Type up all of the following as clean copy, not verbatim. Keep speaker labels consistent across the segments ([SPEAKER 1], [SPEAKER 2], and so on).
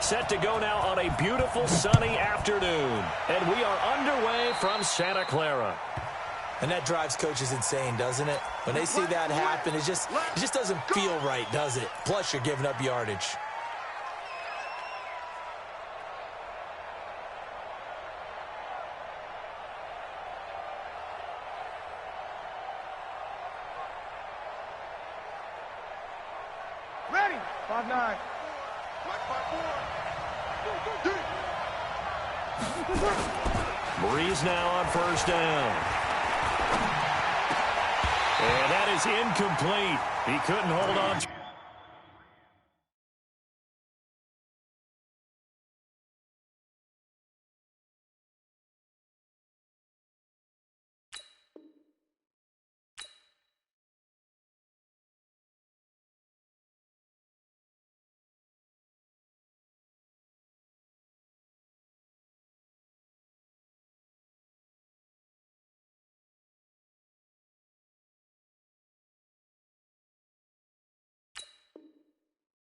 [SPEAKER 1] set to go now on a beautiful sunny afternoon. And we are underway from Santa Clara.
[SPEAKER 2] And that drives coaches insane, doesn't it? When they see that happen, it just doesn't feel right, does it? Plus, you're giving up yardage.
[SPEAKER 3] Ready. 5-9.
[SPEAKER 1] Breeze now on first down. And that is incomplete. He couldn't hold on.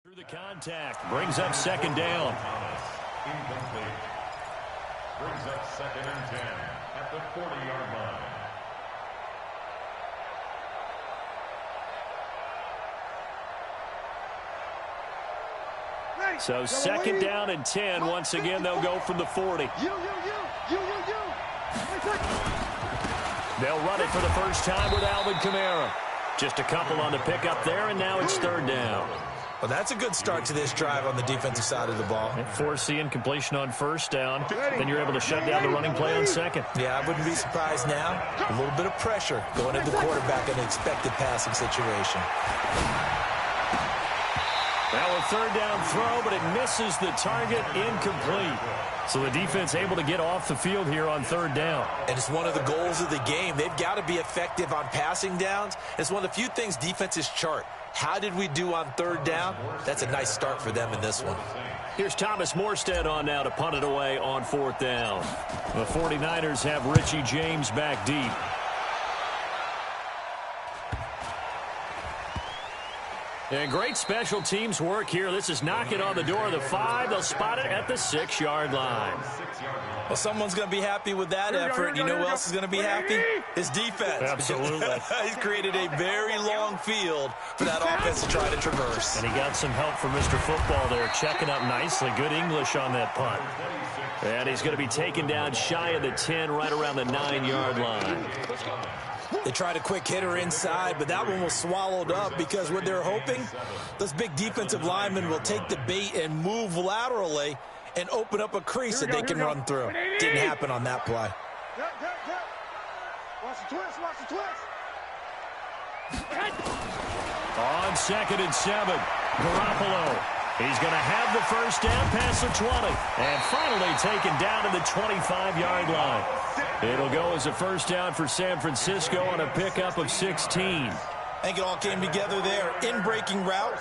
[SPEAKER 1] Through the contact, brings up second down.
[SPEAKER 4] Incomplete. Brings up 2nd and 10 at the 40-yard line.
[SPEAKER 1] So 2nd down and 10. Once again, they'll go from the 40. They'll run it for the first time with Alvin Kamara. Just a couple on the pickup there, and now it's 3rd down.
[SPEAKER 2] Well, that's a good start to this drive on the defensive side of the ball.
[SPEAKER 1] And forcing incompletion on first down. Then you're able to shut down the running play on second.
[SPEAKER 2] Yeah, I wouldn't be surprised now. A little bit of pressure going at the quarterback in an expected passing situation.
[SPEAKER 1] Now a 3rd down throw, but it misses the target, incomplete. So the defense able to get off the field here on 3rd down.
[SPEAKER 2] And it's one of the goals of the game. They've got to be effective on passing downs. It's one of the few things defenses chart. How did we do on 3rd down? That's a nice start for them in this one.
[SPEAKER 1] Here's Thomas Morstead on now to punt it away on 4th down. The 49ers have Richie James back deep. And great special teams work here. This is knocking on the door of the 5. They'll spot it at the 6-yard line.
[SPEAKER 2] Well, someone's going to be happy with that effort. You know who else is going to be happy? His defense.
[SPEAKER 1] Absolutely.
[SPEAKER 2] He's created a very long field for that offense to try to traverse.
[SPEAKER 1] And he got some help from Mr. Football there, checking up nicely. Good English on that punt. And he's going to be taken down shy of the 10, right around the 9-yard line.
[SPEAKER 2] They tried a quick hitter inside, but that one was swallowed up because what they're hoping, those big defensive linemen will take the bait and move laterally and open up a crease that they can run through. Didn't happen on that play.
[SPEAKER 3] Watch the twist, watch the twist.
[SPEAKER 1] On 2nd and 7, Garoppolo. He's going to have the first down past the 20. And finally taken down to the 25-yard line. It'll go as a first down for San Francisco on a pickup of 16.
[SPEAKER 2] I think it all came together there. In-breaking route,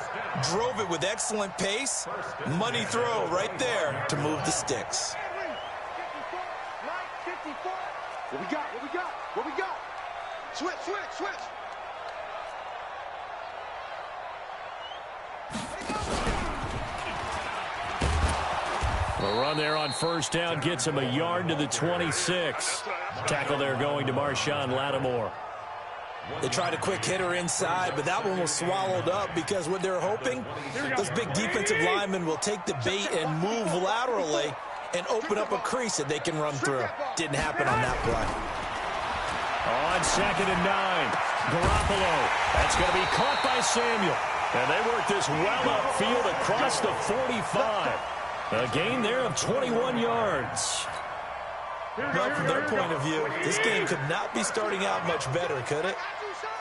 [SPEAKER 2] drove it with excellent pace. Money throw right there to move the sticks.
[SPEAKER 3] What we got? What we got? What we got? Switch, switch, switch.
[SPEAKER 1] A run there on first down gets him a yard to the 26. Tackle there going to Marshawn Lattimore.
[SPEAKER 2] They tried a quick hitter inside, but that one was swallowed up because what they're hoping, those big defensive linemen will take the bait and move laterally and open up a crease that they can run through. Didn't happen on that play.
[SPEAKER 1] On 2nd and 9, Garoppolo. That's going to be caught by Samuel. And they work this well upfield across the 45. A gain there of 21 yards.
[SPEAKER 2] Well, from their point of view, this game could not be starting out much better, could it?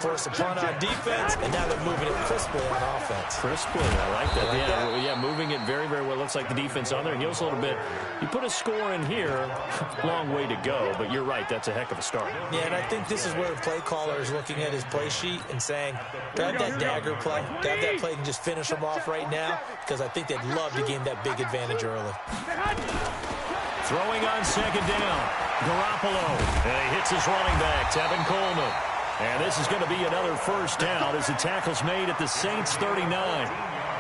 [SPEAKER 2] Force a punt on defense, and now they're moving it crisply on offense.
[SPEAKER 1] Crisply, I like that. Yeah, moving it very, very well. Looks like the defense on there heals a little bit. You put a score in here, long way to go, but you're right, that's a heck of a start.
[SPEAKER 2] Yeah, and I think this is where the play caller is looking at his play sheet and saying, grab that dagger play, grab that play and just finish them off right now, because I think they'd love to gain that big advantage early.
[SPEAKER 1] Throwing on 2nd down, Garoppolo. And he hits his running back, Tevin Coleman. And this is going to be another first down as the tackle's made at the Saints 39.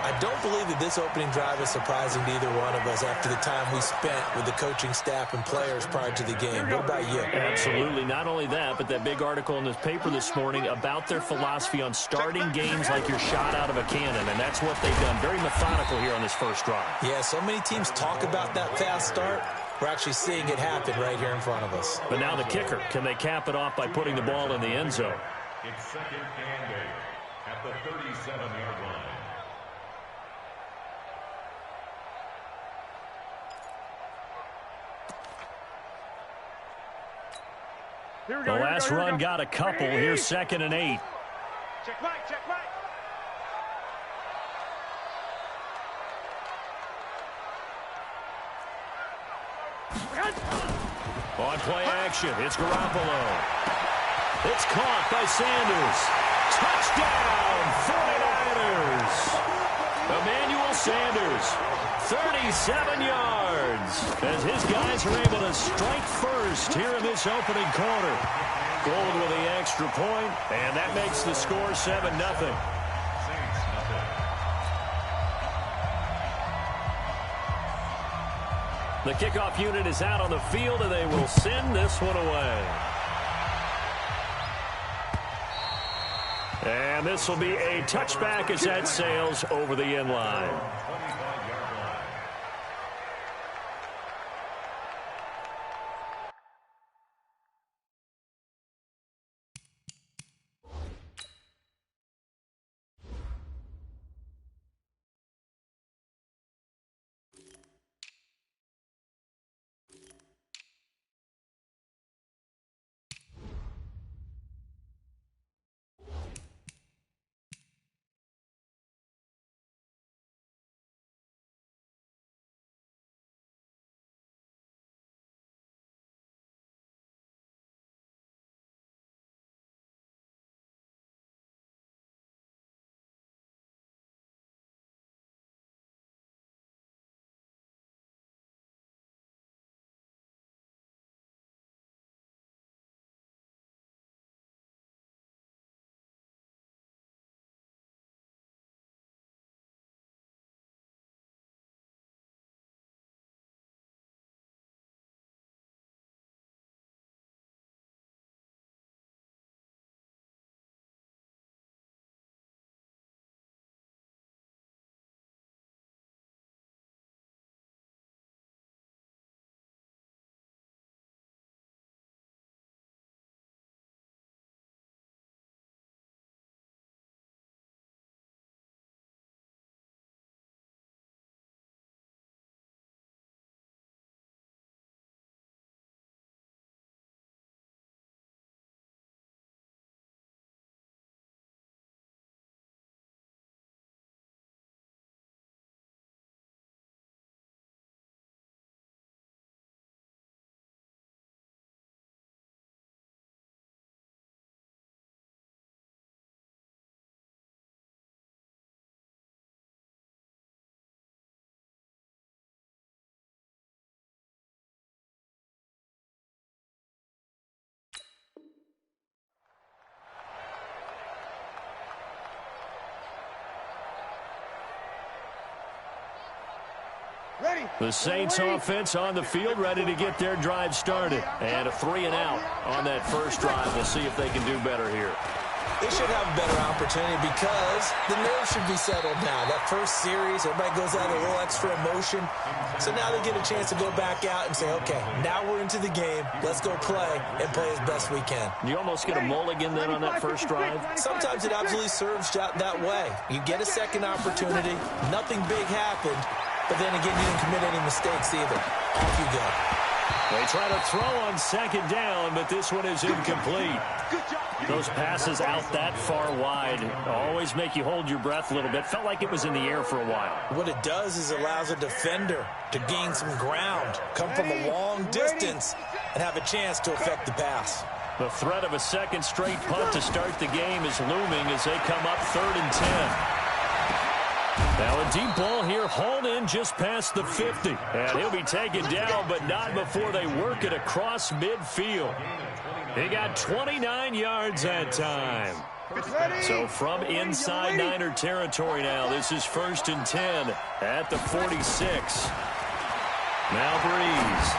[SPEAKER 2] I don't believe that this opening drive is surprising to either one of us after the time we spent with the coaching staff and players prior to the game. What about you?
[SPEAKER 1] Absolutely. Not only that, but that big article in this paper this morning about their philosophy on starting games like you're shot out of a cannon, and that's what they've done. Very methodical here on this first drive.
[SPEAKER 2] Yeah, so many teams talk about that fast start. We're actually seeing it happen right here in front of us.
[SPEAKER 1] But now the kicker. Can they cap it off by putting the ball in the end zone?
[SPEAKER 4] It's second and 8 at the 37-yard line.
[SPEAKER 1] The last run got a couple. Here's second and 8.
[SPEAKER 3] Check right, check right.
[SPEAKER 1] On play action, it's Garoppolo. It's caught by Sanders. Touchdown, 49ers. Emmanuel Sanders, 37 yards, as his guys are able to strike first here in this opening quarter. Gold with the extra point, and that makes the score 7-0. The kickoff unit is out on the field, and they will send this one away. And this will be a touchback as that sails over the end line. The Saints offense on the field, ready to get their drive started. And a 3-and-out on that first drive. We'll see if they can do better here.
[SPEAKER 2] They should have a better opportunity because the nerves should be settled now. That first series, everybody goes out with a little extra emotion. So now they get a chance to go back out and say, okay, now we're into the game. Let's go play and play as best we can.
[SPEAKER 1] You almost get a mulligan then on that first drive?
[SPEAKER 2] Sometimes it absolutely serves that way. You get a second opportunity. Nothing big happened. But then again, you didn't commit any mistakes either. Off you go.
[SPEAKER 1] They try to throw on second down, but this one is incomplete. Those passes out that far wide always make you hold your breath a little bit. Felt like it was in the air for a while.
[SPEAKER 2] What it does is it allows a defender to gain some ground, come from a long distance, and have a chance to affect the pass.
[SPEAKER 1] The threat of a second straight punt to start the game is looming as they come up 3rd and 10. Now a deep ball here, hauled in just past the 50. And he'll be taken down, but not before they work it across midfield. He got 29 yards that time. So from inside Niner territory now, this is 1st and 10 at the 46. Now Breeze.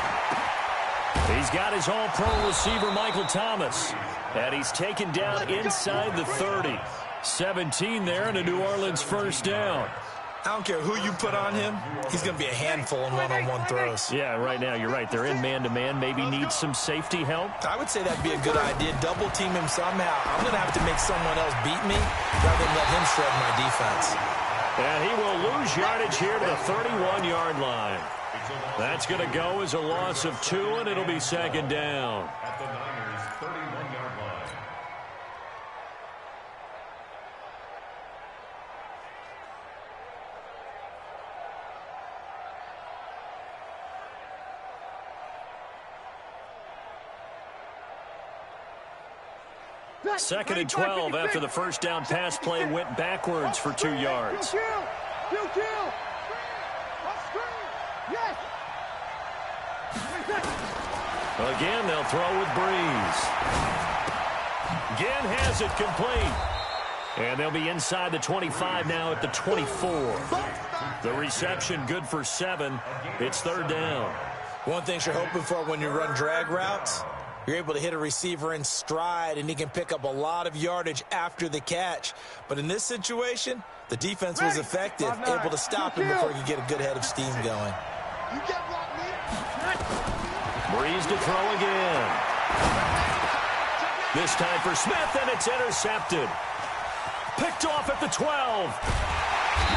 [SPEAKER 1] He's got his all-pro receiver, Michael Thomas. And he's taken down inside the 30. 17 there and a New Orleans first down.
[SPEAKER 2] I don't care who you put on him. He's going to be a handful in one-on-one throws.
[SPEAKER 1] Yeah, right now, you're right. They're in man-to-man. Maybe needs some safety help.
[SPEAKER 2] I would say that'd be a good idea. Double team him somehow. I'm going to have to make someone else beat me rather than let him shred my defense.
[SPEAKER 1] And he will lose yardage here to the 31-yard line. That's going to go as a loss of 2, and it'll be 2nd down.
[SPEAKER 4] At the Niners' 31-yard line.
[SPEAKER 1] Second and 12 after the first down pass play went backwards for 2 yards. Again, they'll throw with Breeze. Again has it complete. And they'll be inside the 25 now at the 24. The reception good for 7. It's 3rd down.
[SPEAKER 2] One thing you're hoping for when you run drag routes, you're able to hit a receiver in stride, and he can pick up a lot of yardage after the catch. But in this situation, the defense was effective, able to stop him before he could get a good head of steam going.
[SPEAKER 1] Breeze to throw again. This time for Smith, and it's intercepted. Picked off at the 12.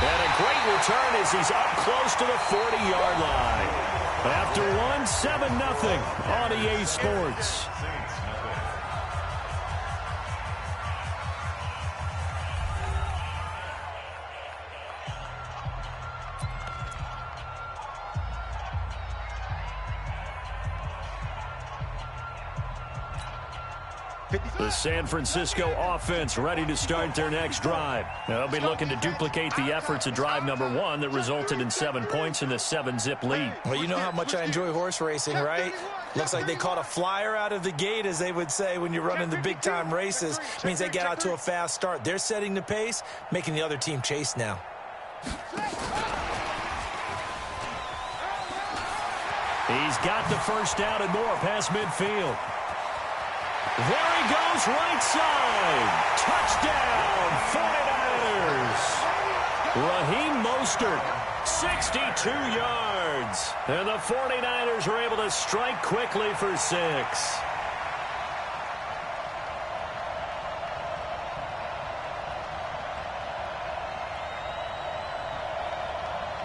[SPEAKER 1] And a great return as he's up close to the 40-yard line. After 7-0 on EA Sports. The San Francisco offense ready to start their next drive. They'll be looking to duplicate the efforts of drive number 1 that resulted in 7 points in the 7-zip lead.
[SPEAKER 2] Well, you know how much I enjoy horse racing, right? Looks like they caught a flyer out of the gate, as they would say when you're running the big-time races. It means they get out to a fast start. They're setting the pace, making the other team chase now.
[SPEAKER 1] He's got the first down and more past midfield. There he goes, right side. Touchdown, 49ers. Raheem Mostert, 62 yards. And the 49ers are able to strike quickly for 6.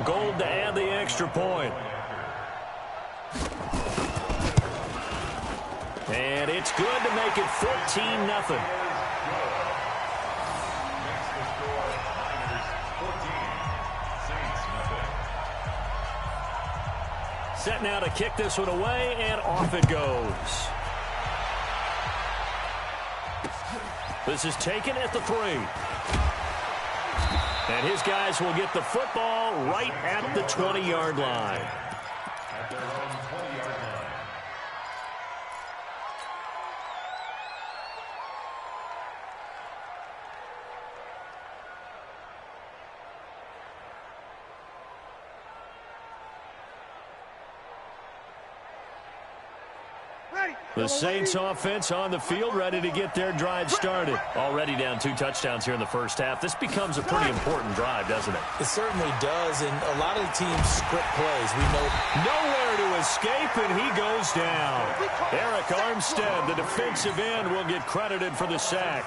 [SPEAKER 1] Gold to add the extra point. And it's good to make it 14-0. Set now to kick this one away, and off it goes. This is taken at the 3. And his guys will get the football right at the 20-yard line.
[SPEAKER 4] At their own 20-yard line.
[SPEAKER 1] The Saints offense on the field, ready to get their drive started. Already down 2 touchdowns here in the first half. This becomes a pretty important drive, doesn't it?
[SPEAKER 2] It certainly does, and a lot of the teams script plays. We know
[SPEAKER 1] nowhere to escape, and he goes down. Eric Armstead, the defensive end, will get credited for the sack.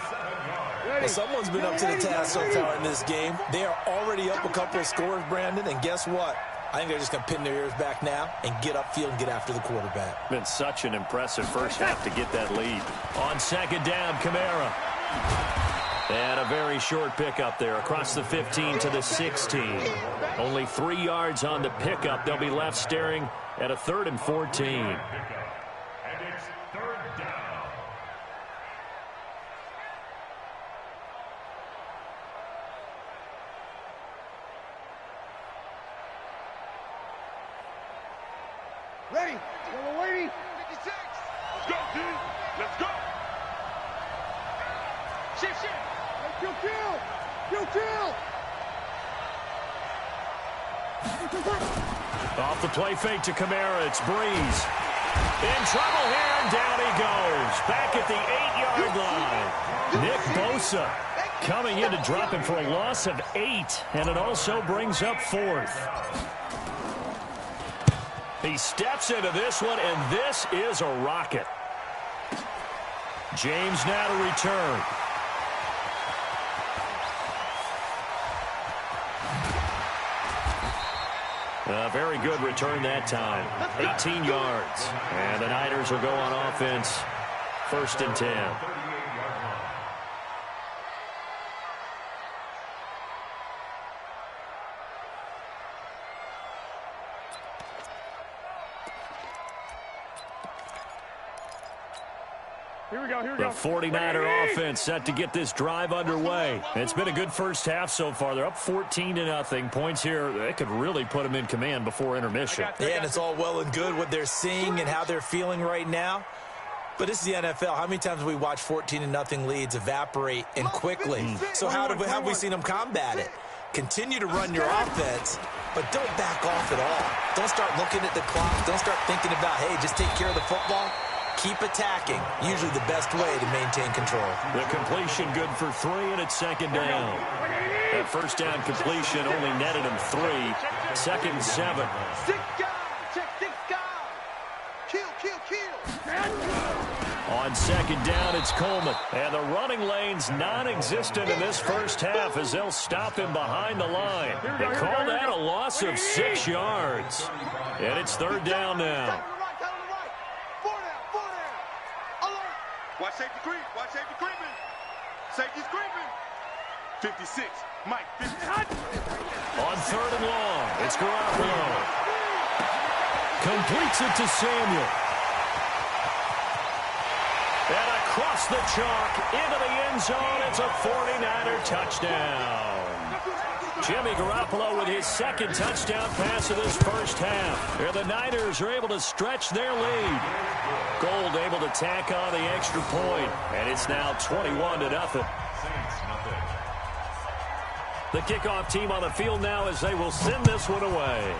[SPEAKER 2] Well, someone's been up to the task so far in this game. They are already up a couple of scores, Brandon, and guess what? I think they're just going to pin their ears back now and get upfield and get after the quarterback.
[SPEAKER 1] Been such an impressive first half to get that lead. On second down, Kamara. And a very short pickup there across the 15 to the 16. Only 3 yards on the pickup. They'll be left staring at a 3rd and 14.
[SPEAKER 4] And it's 3rd down.
[SPEAKER 3] Ready. Yellow lady. 56. Let's go, dude. Let's go. Shift, shift.
[SPEAKER 1] Off the play fake to Kamara, it's Breeze. In trouble here, and down he goes. Back at the 8-yard line. Nick Bosa coming in to drop him for a loss of 8, and it also brings up 4th. He steps into this one, and this is a rocket. James now to return. A very good return that time. 18 yards. And the Niners will go on offense. 1st and 10. The 49er offense set to get this drive underway. It's been a good first half so far. They're up 14-0. Points here, they could really put them in command before intermission.
[SPEAKER 2] Yeah, and it's all well and good what they're seeing and how they're feeling right now. But this is the NFL. How many times have we watched 14-0 leads evaporate and quickly? So how have we seen them combat it? Continue to run your offense, but don't back off at all. Don't start looking at the clock. Don't start thinking about, hey, just take care of the football. Keep attacking. Usually the best way to maintain control.
[SPEAKER 1] The completion good for 3, and it's 2nd down. That first down completion only netted him 3. 2nd and 7.
[SPEAKER 3] 6 guys. Check 6 guys. Kill.
[SPEAKER 1] On 2nd down, it's Coleman. And the running lane's non-existent in this first half as they'll stop him behind the line. They call that a loss of 6 yards. And it's 3rd down now.
[SPEAKER 3] Watch safety creep. Watch safety creeping. Safety's creeping. 56. Mike, 56.
[SPEAKER 1] On 3rd and long, it's Garoppolo. Completes it to Samuel. And across the chalk into the end zone. It's a 49er touchdown. Jimmy Garoppolo with his 2nd touchdown pass of this first half. And the Niners are able to stretch their lead. Gold able to tack on the extra point, and it's now 21-0. The kickoff team on the field now as they will send this one away.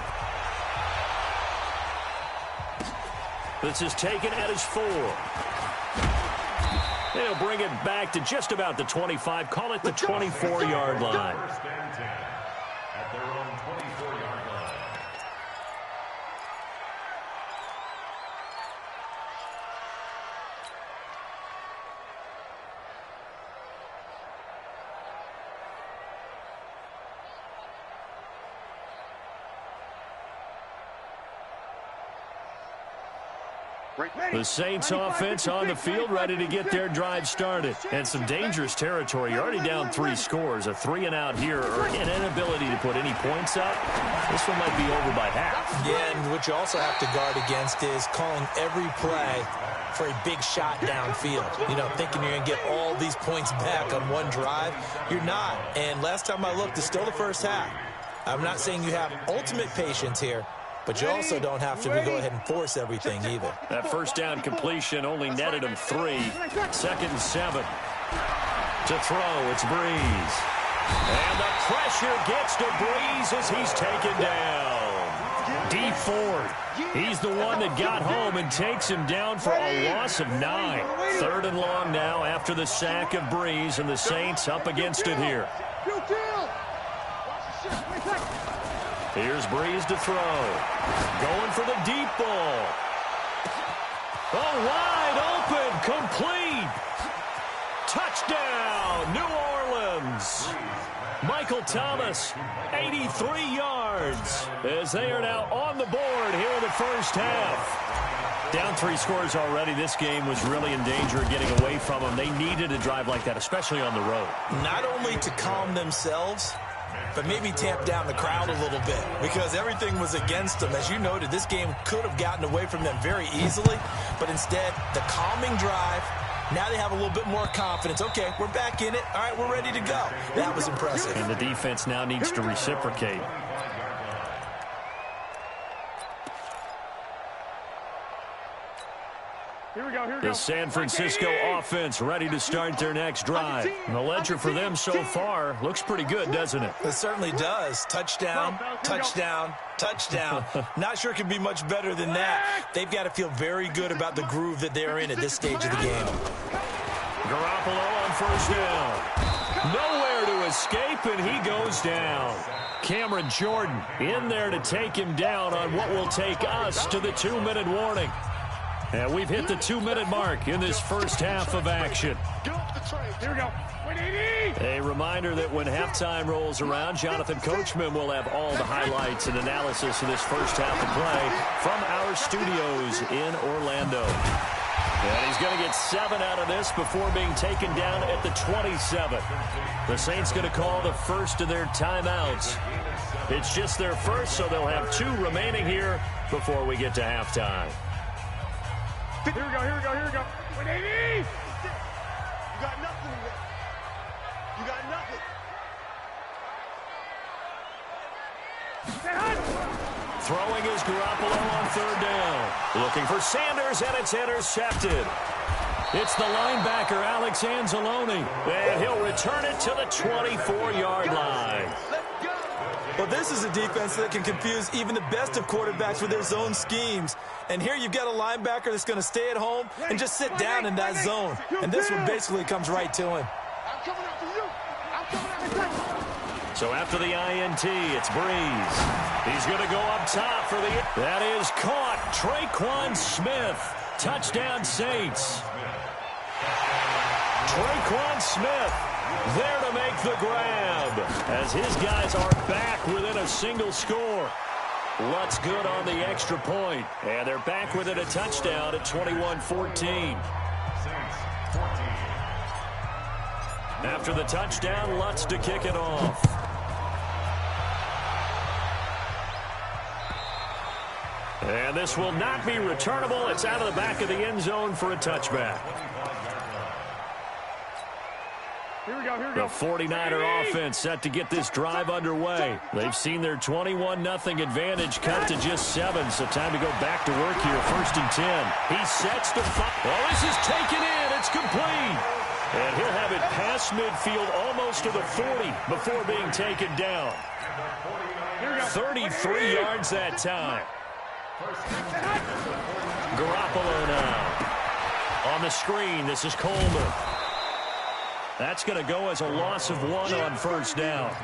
[SPEAKER 1] This is taken at his 4. They'll bring it back to just about the 25. Call it the 24-yard line.
[SPEAKER 4] At their own 24-yard line.
[SPEAKER 1] The Saints offense on the field ready to get their drive started. And some dangerous territory. You're already down 3 scores. A 3-and-out here or an inability to put any points up. This one might be over by half.
[SPEAKER 2] Yeah, and what you also have to guard against is calling every play for a big shot downfield. You know, thinking you're going to get all these points back on one drive. You're not. And last time I looked, it's still the first half. I'm not saying you have ultimate patience here, but you also don't have to go ahead and force everything either.
[SPEAKER 1] That first down completion only netted him 3. 2nd and 7. To throw, it's Breeze. And the pressure gets to Breeze as he's taken down. Deep Ford. He's the one that got home and takes him down for a loss of 9. 3rd and long now after the sack of Breeze, and the Saints up against it here. Here's Breeze to throw. Going for the deep ball. Oh, wide open, complete. Touchdown, New Orleans. Michael Thomas, 83 yards, as they are now on the board here in the first half. Down 3 scores already. This game was really in danger of getting away from them. They needed a drive like that, especially on the road.
[SPEAKER 2] Not only to calm themselves, but maybe tamp down the crowd a little bit because everything was against them. As you noted, this game could have gotten away from them very easily, but instead, the calming drive, now they have a little bit more confidence. Okay, we're back in it. All right, we're ready to go. That was impressive.
[SPEAKER 1] And the defense now needs to reciprocate.
[SPEAKER 5] Here we go.
[SPEAKER 1] The San Francisco offense ready to start their next drive. And the ledger for them so far looks pretty good, doesn't it?
[SPEAKER 2] It certainly does. Touchdown, touchdown, touchdown. Not sure it can be much better than that. They've got to feel very good about the groove that they're in at this stage of the game.
[SPEAKER 1] Garoppolo on first down. Nowhere to escape, and he goes down. Cameron Jordan in there to take him down on what will take us to the 2-minute warning. And we've hit the 2-minute mark in this first half of action.
[SPEAKER 3] Here we go.
[SPEAKER 1] A reminder that when halftime rolls around, Jonathan Coachman will have all the highlights and analysis of this first half of play from our studios in Orlando. And he's going to get 7 out of this before being taken down at the 27. The Saints going to call the first of their timeouts. It's just their first, so they'll have 2 remaining here before we get to halftime.
[SPEAKER 3] Here we go, here we go, here we go. 180! You got nothing in there. You got nothing.
[SPEAKER 1] Throwing is Garoppolo on third down. Looking for Sanders, and it's intercepted. It's the linebacker, Alex Anzalone, and he'll return it to the 24-yard line.
[SPEAKER 2] Well, this is a defense that can confuse even the best of quarterbacks with their zone schemes. And here you've got a linebacker that's going to stay at home and just sit down in that zone. And this one basically comes right to him.
[SPEAKER 3] I'm coming out for you. I'm coming out for you.
[SPEAKER 1] So after the INT, it's Breeze. He's going to go up top for the... That is caught. Traquan Smith. Touchdown, Saints. Traquan Smith there to make the grab as his guys are back within a single score. Lutz good on the extra point, and they're back within a touchdown at 21-14. After the touchdown, Lutz to kick it off. And this will not be returnable. It's out of the back of the end zone for a touchback.
[SPEAKER 3] Here we go, here we go.
[SPEAKER 1] The 49er offense set to get this drive underway. They've seen their 21-0 advantage cut to just 7, so time to go back to work here. 1st and 10. He sets to fire. Well, this is taken in. It's complete. And he'll have it past midfield almost to the 40 before being taken down. 33 yards that time. Garoppolo now. On the screen, this is Coleman. That's going to go as a loss of 1 on first down.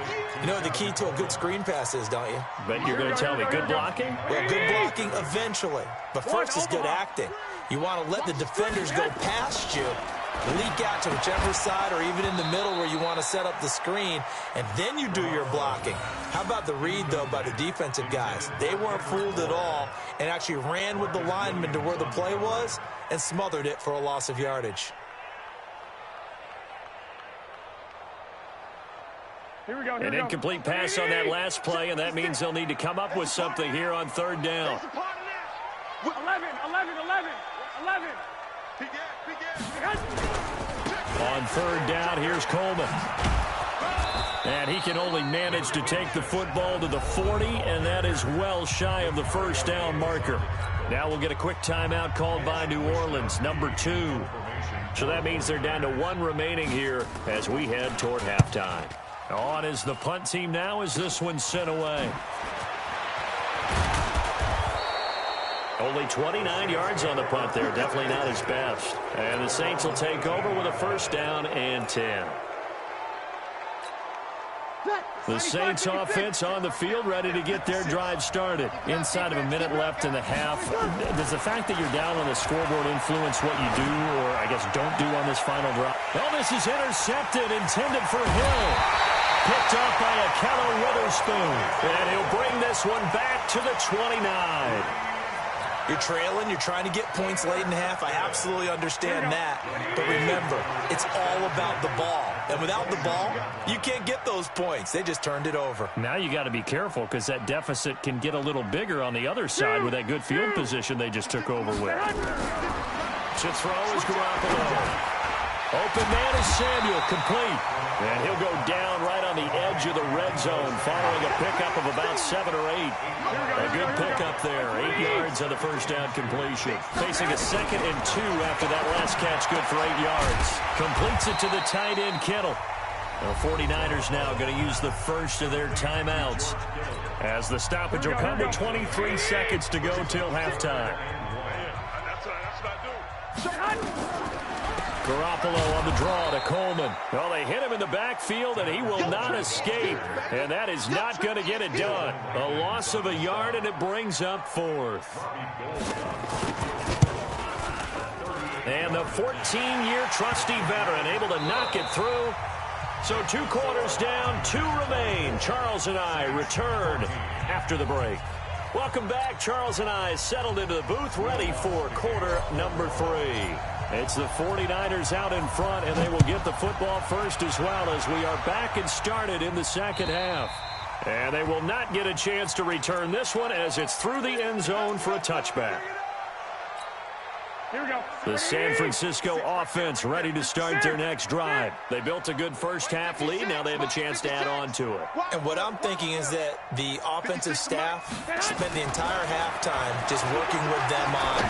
[SPEAKER 2] You know what the key to a good screen pass is, don't you?
[SPEAKER 1] Bet you're going to tell me good blocking?
[SPEAKER 2] Well, good blocking eventually. But first is good acting. You want to let the defenders go past you, leak out to whichever side or even in the middle where you want to set up the screen, and then you do your blocking. How about the read, though, by the defensive guys? They weren't fooled at all and actually ran with the lineman to where the play was and smothered it for a loss of yardage.
[SPEAKER 1] An incomplete pass on that last play, and that means they'll need to come up with something here on third down.
[SPEAKER 3] 11.
[SPEAKER 1] On third down, here's Coleman. And he can only manage to take the football to the 40, and that is well shy of the first down marker. Now we'll get a quick timeout called by New Orleans, number 2. So that means they're down to 1 remaining here as we head toward halftime. On is the punt team now as this one's sent away. Only 29 yards on the punt there. Definitely not his best. And the Saints will take over with a 1st down and 10. The Saints offense on the field ready to get their drive started. Inside of a minute left in the half. Does the fact that you're down on the scoreboard influence what you do or, I guess, don't do on this final drive? Well, this is intercepted, intended for Hill. Picked up by Akello Witherspoon. And he'll bring this one back to the 29.
[SPEAKER 2] You're trailing. You're trying to get points late in half. I absolutely understand that. But remember, it's all about the ball. And without the ball, you can't get those points. They just turned it over.
[SPEAKER 1] Now you got to be careful because that deficit can get a little bigger on the other side with that good field position they just took over with. To throw is Garoppolo. Open man is Samuel, complete. And he'll go down right on the edge of the red zone following a pickup of about 7 or 8. A good pickup there, 8 yards on the first down completion. Facing a 2nd and 2 after that last catch, good for 8 yards. Completes it to the tight end, Kittle. The 49ers now going to use the first of their timeouts as the stoppage will come with 23 seconds to go till halftime. Garoppolo on the draw to Coleman. Well, they hit him in the backfield, and he will not escape. And that is not going to get it done. A loss of a yard, and it brings up 4th. And the 14-year trusty veteran able to knock it through. So 2 quarters down, 2 remain. Charles and I return after the break. Welcome back. Charles and I settled into the booth, ready for quarter number 3. It's the 49ers out in front, and they will get the football first as well as we are back and started in the second half. And they will not get a chance to return this one as it's through the end zone for a touchback.
[SPEAKER 3] Here we go.
[SPEAKER 1] The San Francisco offense ready to start their next drive. They built a good first half lead. Now they have a chance to add on to it.
[SPEAKER 2] And what I'm thinking is that the offensive staff spent the entire halftime just working with them on,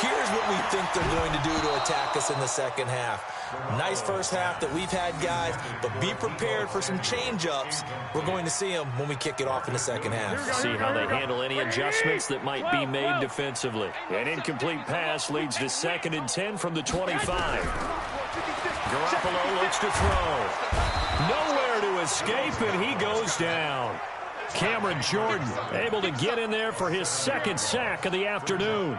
[SPEAKER 2] here's what we think they're going to do to attack us in the second half. Nice first half that we've had, guys, but be prepared for some change-ups. We're going to see them when we kick it off in the second half.
[SPEAKER 1] See how they handle any adjustments that might be made defensively. An incomplete pass leads to 2nd and 10 from the 25. Garoppolo looks to throw. Nowhere to escape, and he goes down. Cameron Jordan able to get in there for his 2nd sack of the afternoon.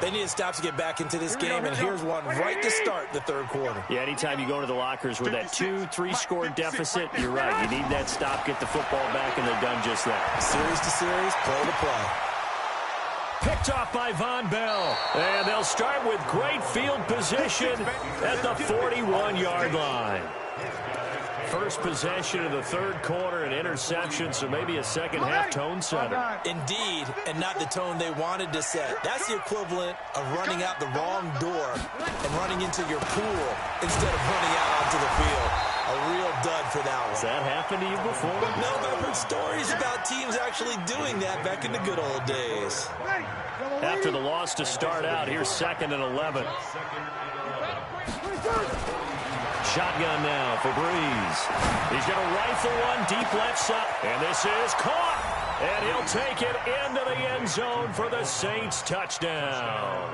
[SPEAKER 2] They need to stop to get back into this game, and here's one right to start the 3rd quarter.
[SPEAKER 1] Yeah, anytime you go into the lockers with that 2-3 score deficit, you're right. You need that stop, get the football back, and they've done just that.
[SPEAKER 2] Series to series, play to play.
[SPEAKER 1] Picked off by Von Bell. And they'll start with great field position at the 41-yard line. First possession of the 3rd quarter, an interception, so maybe a second-half tone setter.
[SPEAKER 2] Indeed, and not the tone they wanted to set. That's the equivalent of running out the wrong door and running into your pool instead of running out onto the field. A real dud for that one.
[SPEAKER 1] Has that happened to you before?
[SPEAKER 2] No, but I've heard stories about teams actually doing that back in the good old days.
[SPEAKER 1] After the loss to start out, here's 2nd and 11. Shotgun now for Breeze. He's going to rifle one deep left side. And this is caught. And he'll take it into the end zone for the Saints touchdown.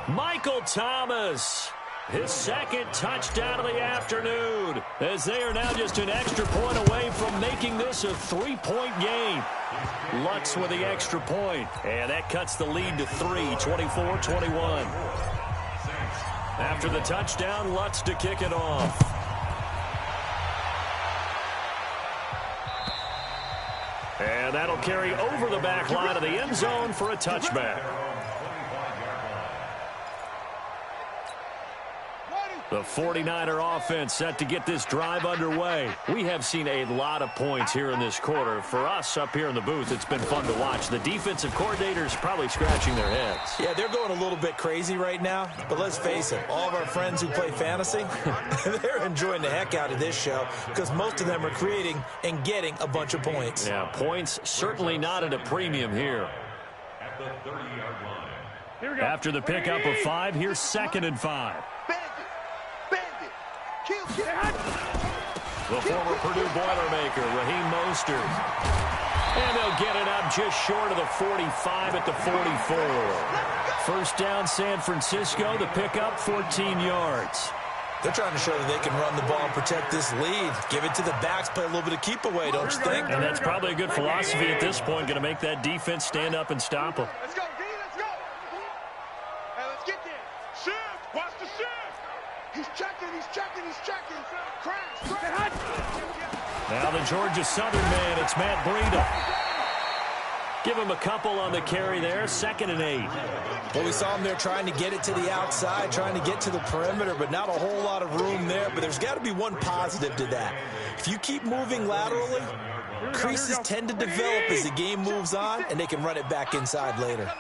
[SPEAKER 1] Michael Thomas, his 2nd touchdown of the afternoon, as they are now just an extra point away from making this a 3-point game. Lutz with the extra point, and that cuts the lead to 3, 24-21. After the touchdown, Lutz to kick it off. And that'll carry over the back line of the end zone for a touchback. The 49er offense set to get this drive underway. We have seen a lot of points here in this quarter. For us up here in the booth, it's been fun to watch. The defensive coordinators probably scratching their heads.
[SPEAKER 2] Yeah, they're going a little bit crazy right now. But let's face it, all of our friends who play fantasy, they're enjoying the heck out of this show because most of them are creating and getting a bunch of points.
[SPEAKER 1] Yeah, points certainly not at a premium here.
[SPEAKER 4] At the 30-yard line.
[SPEAKER 1] After the pickup of 5, here's 2nd and 5. The former Purdue Boilermaker, Raheem Mostert. And they'll get it up just short of the 45 at the 44. First down, San Francisco. The pickup, 14 yards.
[SPEAKER 2] They're trying to show that they can run the ball and protect this lead. Give it to the backs, play a little bit of keep away, don't you think?
[SPEAKER 1] And that's probably a good philosophy at this point, going to make that defense stand up and stop them.
[SPEAKER 3] Let's go, D, let's go. Hey, let's get there. Shift, watch the shift. He's checking, he's checking, he's checking. Crash.
[SPEAKER 1] Now the Georgia Southern man, it's Matt Breida. Give him a couple on the carry there, 2nd and 8.
[SPEAKER 2] Well, we saw him there trying to get it to the outside, trying to get to the perimeter, but not a whole lot of room there. But there's got to be one positive to that. If you keep moving laterally, creases tend to develop as the game moves on, and they can run it back inside later.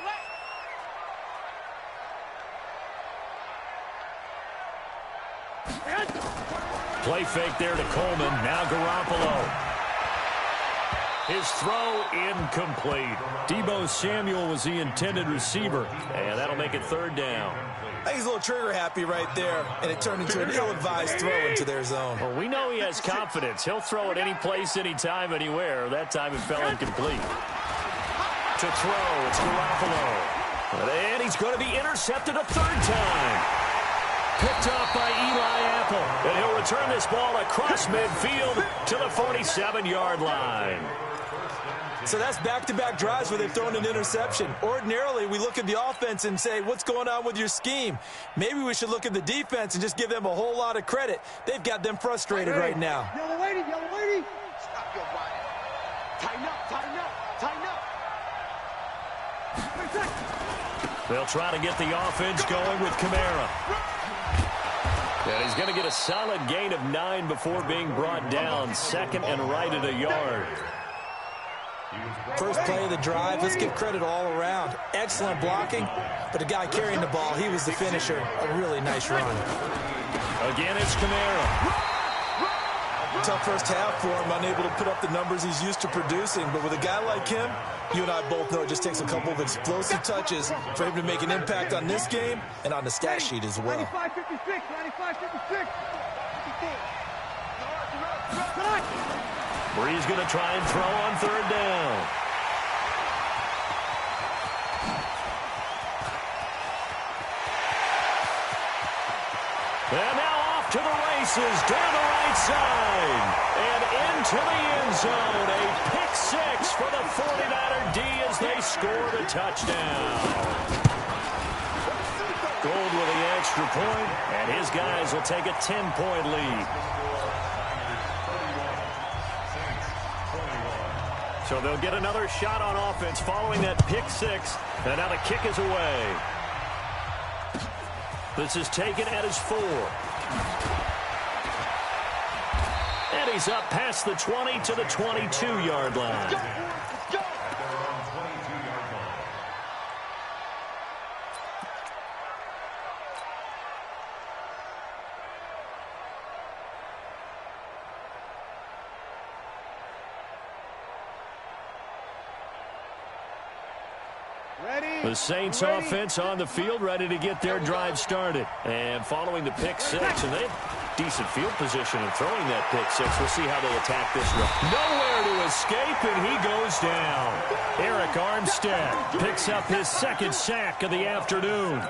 [SPEAKER 1] Play fake there to Coleman. Now Garoppolo. His throw incomplete. Deebo Samuel was the intended receiver, and that'll make it third down.
[SPEAKER 2] I think he's a little trigger happy right there, and it turned into an ill-advised throw into their zone.
[SPEAKER 1] Well, we know he has confidence. He'll throw it any place, anytime, anywhere. That time it fell incomplete. To throw, it's Garoppolo. And he's going to be intercepted a third time. Picked off by Eli Apple. And he'll return this ball across midfield to the 47-yard line.
[SPEAKER 2] So that's back-to-back drives where they've thrown an interception. Ordinarily, we look at the offense and say, what's going on with your scheme? Maybe we should look at the defense and just give them a whole lot of credit. They've got them frustrated right now.
[SPEAKER 3] Yellow lady, yellow lady. Stop your body. Tighten up, tighten up, tighten up.
[SPEAKER 1] They'll try to get the offense going with Kamara. And he's going to get a solid gain of 9 before being brought down. Second and right at a yard.
[SPEAKER 2] First play of the drive, let's give credit all around. Excellent blocking, but the guy carrying the ball, he was the finisher. A really nice run.
[SPEAKER 1] Again, it's Kamara.
[SPEAKER 2] Tough first half for him, unable to put up the numbers he's used to producing. But with a guy like him, you and I both know it just takes a couple of explosive touches for him to make an impact on this game and on the stat sheet as well.
[SPEAKER 3] 95-56, 95-56.
[SPEAKER 1] Bree's going to try and throw on third down. And now off to the races, down the right side, and into the end zone. A pick six for the 49er D as they score the touchdown. Gold with the extra point, and his guys will take a 10-point lead. So they'll get another shot on offense following that pick six. And now the kick is away. This is taken at his 4. And he's up past the 20 to the 22-yard line. The Saints offense on the field, ready to get their drive started. And following the pick six, and they have decent field position in throwing that pick six. We'll see how they attack this one. Nowhere to escape, and he goes down. Eric Armstead picks up his second sack of the afternoon.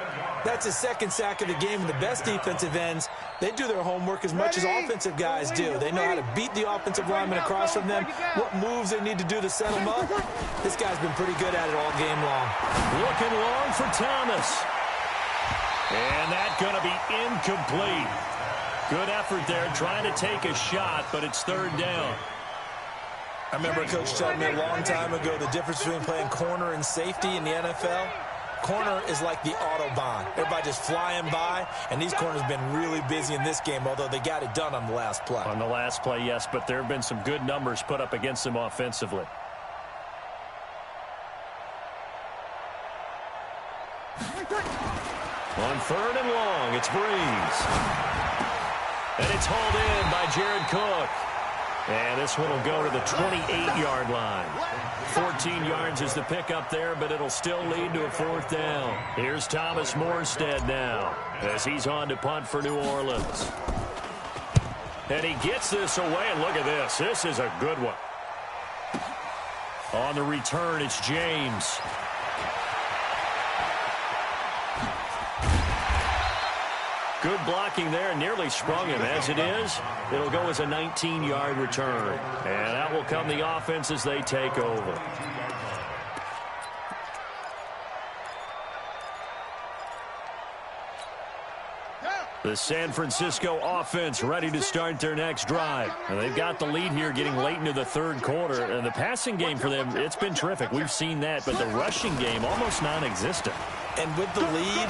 [SPEAKER 2] That's his second sack of the game, and the best defensive ends, they do their homework as much as offensive guys do. They know how to beat the offensive lineman across from them, what moves they need to do to set them up. This guy's been pretty good at it all game long.
[SPEAKER 1] Looking long for Thomas. And that's going to be incomplete. Good effort there, trying to take a shot, but it's third down.
[SPEAKER 2] I remember a coach telling me a long time ago the difference between playing corner and safety in the NFL. Corner is like the Autobahn. Everybody just flying by, and these corners have been really busy in this game, although they got it done on the last play.
[SPEAKER 1] On the last play, yes, but there have been some good numbers put up against them offensively. On third and long, it's Breeze. And it's hauled in by Jared Cook. And this one will go to the 28-yard line. 14 yards is the pickup there, but it'll still lead to a fourth down. Here's Thomas Morstead now as he's on to punt for New Orleans. And he gets this away, and look at this. This is a good one. On the return, it's James. Good blocking there, nearly sprung him. As it is, it'll go as a 19-yard return. And that will come the offense as they take over. The San Francisco offense ready to start their next drive. And they've got the lead here getting late into the third quarter. And the passing game for them, it's been terrific. We've seen that. But the rushing game, almost non-existent.
[SPEAKER 2] And with the lead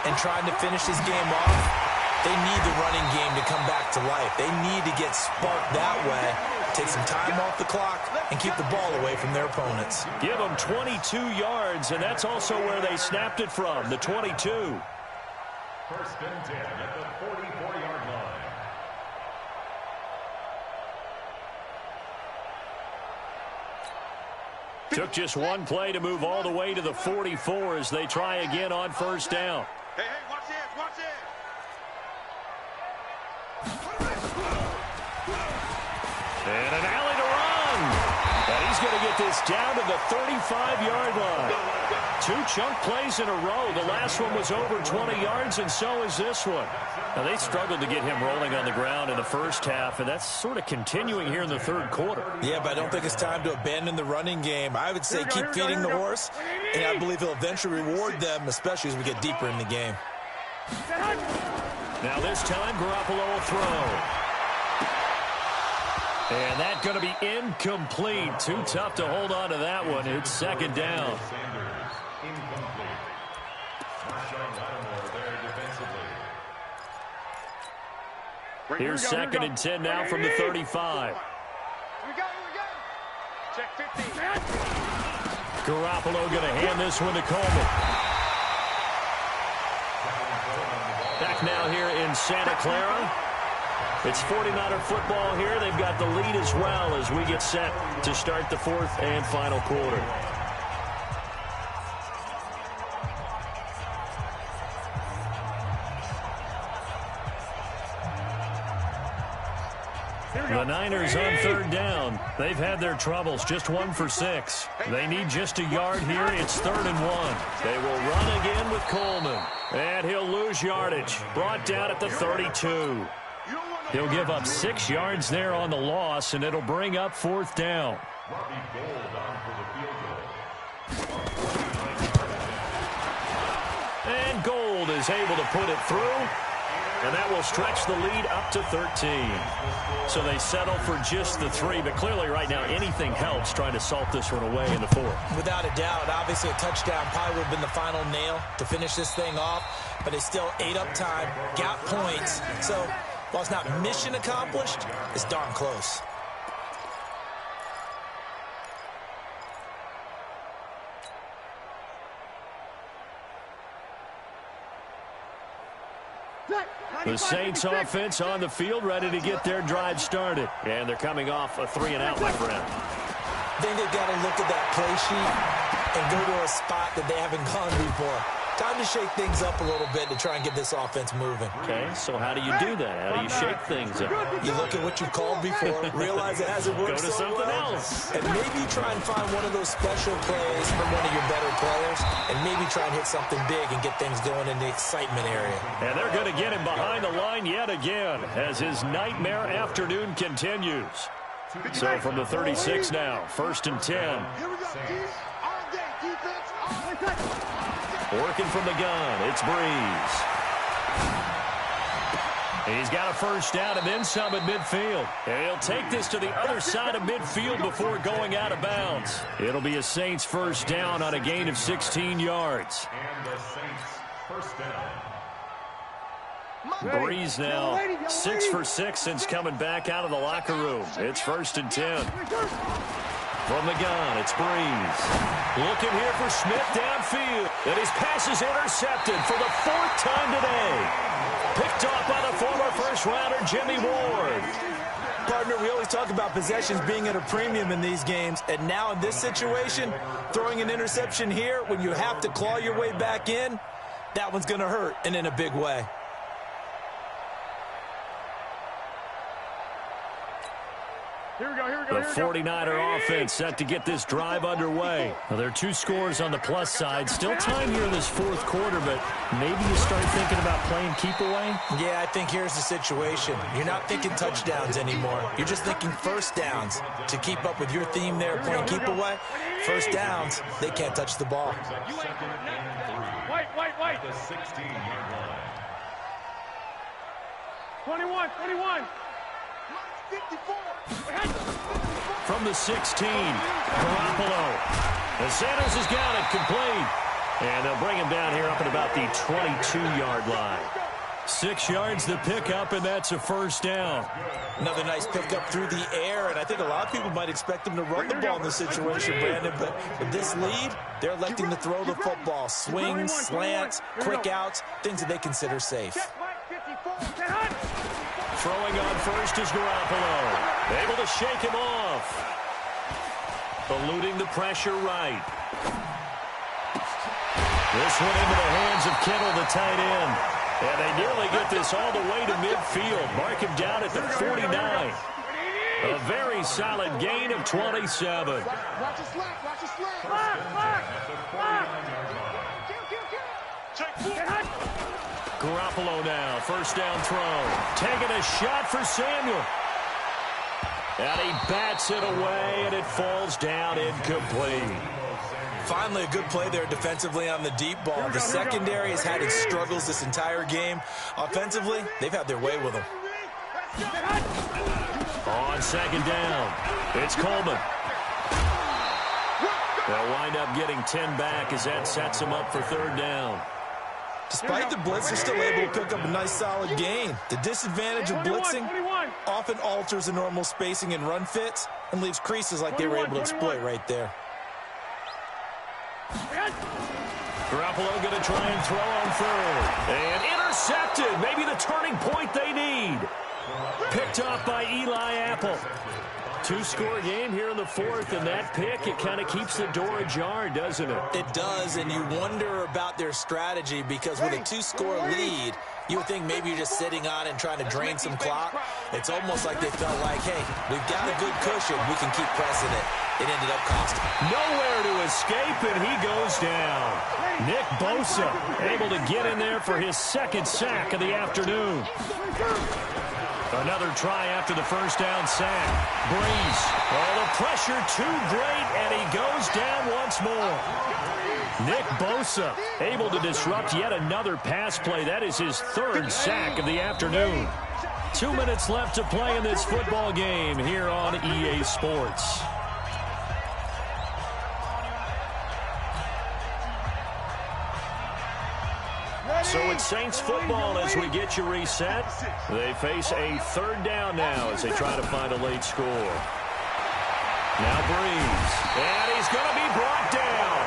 [SPEAKER 2] and trying to finish this game off, they need the running game to come back to life. They need to get sparked that way, take some time off the clock, and keep the ball away from their opponents.
[SPEAKER 1] Give them 22 yards, and that's also where they snapped it from, the 22.
[SPEAKER 4] First and 10 at the 44-yard line.
[SPEAKER 1] Took just one play to move all the way to the 44 as they try again on first down.
[SPEAKER 3] Hey, watch this, watch this.
[SPEAKER 1] And an alley to run. And he's going to get this down to the 35-yard line. 2 chunk plays in a row. The last one was over 20 yards, and so is this one. Now, they struggled to get him rolling on the ground in the first half, and that's sort of continuing here in the third quarter.
[SPEAKER 2] Yeah, but I don't think it's time to abandon the running game. I would say keep feeding the horse, and I believe he'll eventually reward them, especially as we get deeper in the game.
[SPEAKER 1] Now this time, Garoppolo will throw. And that's going to be incomplete. Too tough to hold on to that one. It's second down. Here's second and 10 now from the 35.
[SPEAKER 3] Here we go. Check 15.
[SPEAKER 1] Garoppolo going to hand this one to Coleman. Back now here in Santa Clara. It's 49er football here. They've got the lead as well as we get set to start the fourth and final quarter. The Niners on third down. They've had their troubles, just 1 for 6. They need just a yard here. It's 3rd and 1. They will run again with Coleman. And he'll lose yardage. Brought down at the 32. He'll give up 6 yards there on the loss, and it'll bring up 4th down. And Gold is able to put it through. And that will stretch the lead up to 13. So they settle for just the 3, but clearly right now anything helps trying to salt this one away in the 4th.
[SPEAKER 2] Without a doubt, obviously a touchdown probably would have been the final nail to finish this thing off, but they still ate up time, got points. So while it's not mission accomplished, it's darn close.
[SPEAKER 1] The Saints offense on the field, ready to get their drive started. And they're coming off a 3-and-out, my friend.
[SPEAKER 2] I think they've got to look at that play sheet and go to a spot that they haven't gone before. Time to shake things up a little bit to try and get this offense moving.
[SPEAKER 1] Okay, so how do you do that? How do you shake things up?
[SPEAKER 2] You look at what you called before, realize it hasn't worked
[SPEAKER 1] Go to
[SPEAKER 2] so
[SPEAKER 1] something
[SPEAKER 2] well,
[SPEAKER 1] else.
[SPEAKER 2] and maybe try and find one of those special plays from one of your better players, and maybe try and hit something big and get things going in the excitement area.
[SPEAKER 1] And they're going to get him behind the line yet again as his nightmare afternoon continues. So from the 36 now, 1st and 10.
[SPEAKER 3] Here we go, Keith. All day, defense, all day.
[SPEAKER 1] Working from the gun, it's Breeze. He's got a first down and then some at midfield. And he'll take this to the other side of midfield before going out of bounds. It'll be a Saints first down on a gain of 16 yards.
[SPEAKER 4] And the Saints first down.
[SPEAKER 1] Breeze now 6 for 6 since coming back out of the locker room. It's 1st and 10. From the gun, it's Breeze. Looking here for Smith downfield. And his pass is intercepted for the 4th time today. Picked off by the former first-rounder Jimmy Ward.
[SPEAKER 2] Partner, we always talk about possessions being at a premium in these games, and now in this situation, throwing an interception here when you have to claw your way back in, that one's going to hurt, and in a big way.
[SPEAKER 3] Here we go.
[SPEAKER 1] The 49er offense set to get this drive underway. Well, there are 2 scores on the plus side. Still time here in this 4th quarter, but maybe you start thinking about playing keep away?
[SPEAKER 2] Yeah, I think here's the situation. You're not thinking touchdowns anymore. You're just thinking first downs. To keep up with your theme there, playing keep away, first downs, they can't touch the ball.
[SPEAKER 3] Wait.
[SPEAKER 4] The 16-yard line.
[SPEAKER 3] 21. 54.
[SPEAKER 1] From the 16, Garoppolo. And Sanders has got it complete. And they'll bring him down here up at about the 22-yard line. 6 yards the pickup, and that's a first down.
[SPEAKER 2] Another nice pickup through the air, and I think a lot of people might expect them to run the ball in this situation, Brandon, but with this lead, they're electing to throw the football. Swings, slants, quick outs, things that they consider safe.
[SPEAKER 1] Throwing on first is Garoppolo. Able to shake him off. eluding the pressure right. This one into the hands of Kittle, the tight end. And they nearly get this all the way to midfield. Mark him down at the 49. A very solid gain of 27.
[SPEAKER 3] Watch the slack, watch the slack.
[SPEAKER 1] Garoppolo now, first down throw. Taking a shot for Samuel. And he bats it away, and it falls down incomplete.
[SPEAKER 2] Finally, a good play there defensively on the deep ball. The secondary has had its struggles this entire game. Offensively, they've had their way with them.
[SPEAKER 1] On second down, it's Coleman. They'll wind up getting 10 back as that sets them up for third down.
[SPEAKER 2] Despite the blitz, they're still able to pick up a nice, solid gain. The disadvantage of blitzing often alters the normal spacing and run fits and leaves creases like they were able to exploit right there.
[SPEAKER 1] Garoppolo going to try and throw on third. And intercepted. Maybe the turning point they need. Picked off by Eli Apple. Two-score game here in the fourth, and that pick, it kind of keeps the door ajar, doesn't it?
[SPEAKER 2] It does, and you wonder about their strategy because with a two-score lead, you would think maybe you're just sitting on it and trying to drain some clock. It's almost like they felt like, hey, we've got a good cushion. We can keep pressing it. It ended up costing.
[SPEAKER 1] Nowhere to escape, and he goes down. Nick Bosa able to get in there for his second sack of the afternoon. Another try after the first down sack. Breeze. Oh, the pressure too great, and he goes down once more. Nick Bosa able to disrupt yet another pass play. That is his third sack of the afternoon. 2 minutes left to play in this football game here on EA Sports. So it's Saints football as we get you reset. They face a third down now as they try to find a late score. Now Breeze. And he's going to be brought down.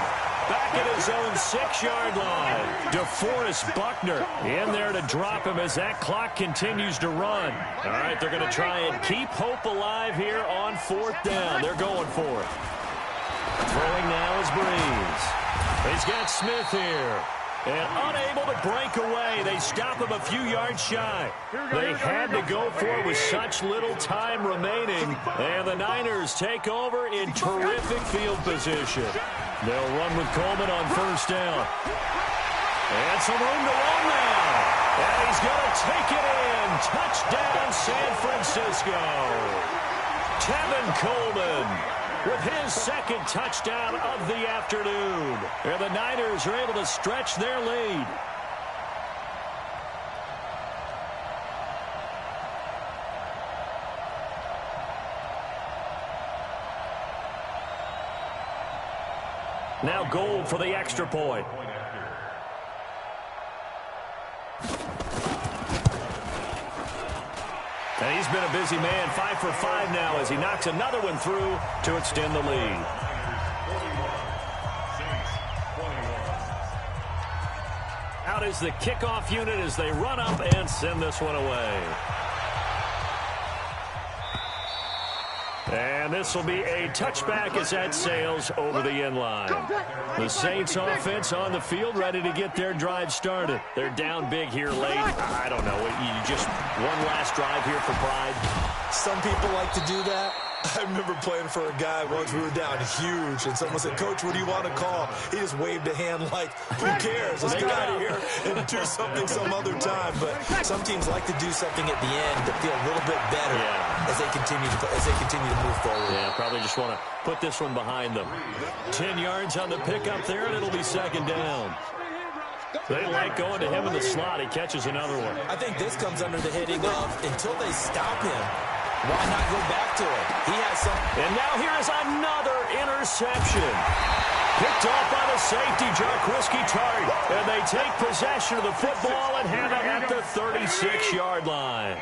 [SPEAKER 1] Back at his own 6-yard line. DeForest Buckner in there to drop him as that clock continues to run. All right, they're going to try and keep hope alive here on fourth down. They're going for it. Throwing now is Breeze. He's got Smith here. And unable to break away. They stop him a few yards shy. They had to go for it with such little time remaining. And the Niners take over in terrific field position. They'll run with Coleman on first down. And some room to run now. And he's going to take it in. Touchdown, San Francisco. Tevin Coleman with his second touchdown of the afternoon. And the Niners are able to stretch their lead. Now goal for the extra point. And he's been a busy man, 5 for 5 now as he knocks another one through to extend the lead. Out is the kickoff unit as they run up and send this one away. And this will be a touchback as that sails over the end line. The Saints offense on the field ready to get their drive started. They're down big here late. I don't know. You just one last drive here for pride.
[SPEAKER 2] Some people like to do that. I remember playing for a guy once. We were down huge, and someone said, "Coach, what do you want to call?" He just waved a hand like, "Who cares? Let's get out of here and do something some other time." But some teams like to do something at the end to feel a little bit better as they continue to move forward.
[SPEAKER 1] Yeah, probably just want to put this one behind them. 10 yards on the pickup there, and it'll be second down. They like going to him in the slot. He catches another one.
[SPEAKER 2] I think this comes under the heading of until they stop him, why not go back to it? He has some.
[SPEAKER 1] And now here is another interception. Picked off by the safety, Jarquiski Tart. And they take possession of the football and have it at the 36-yard line.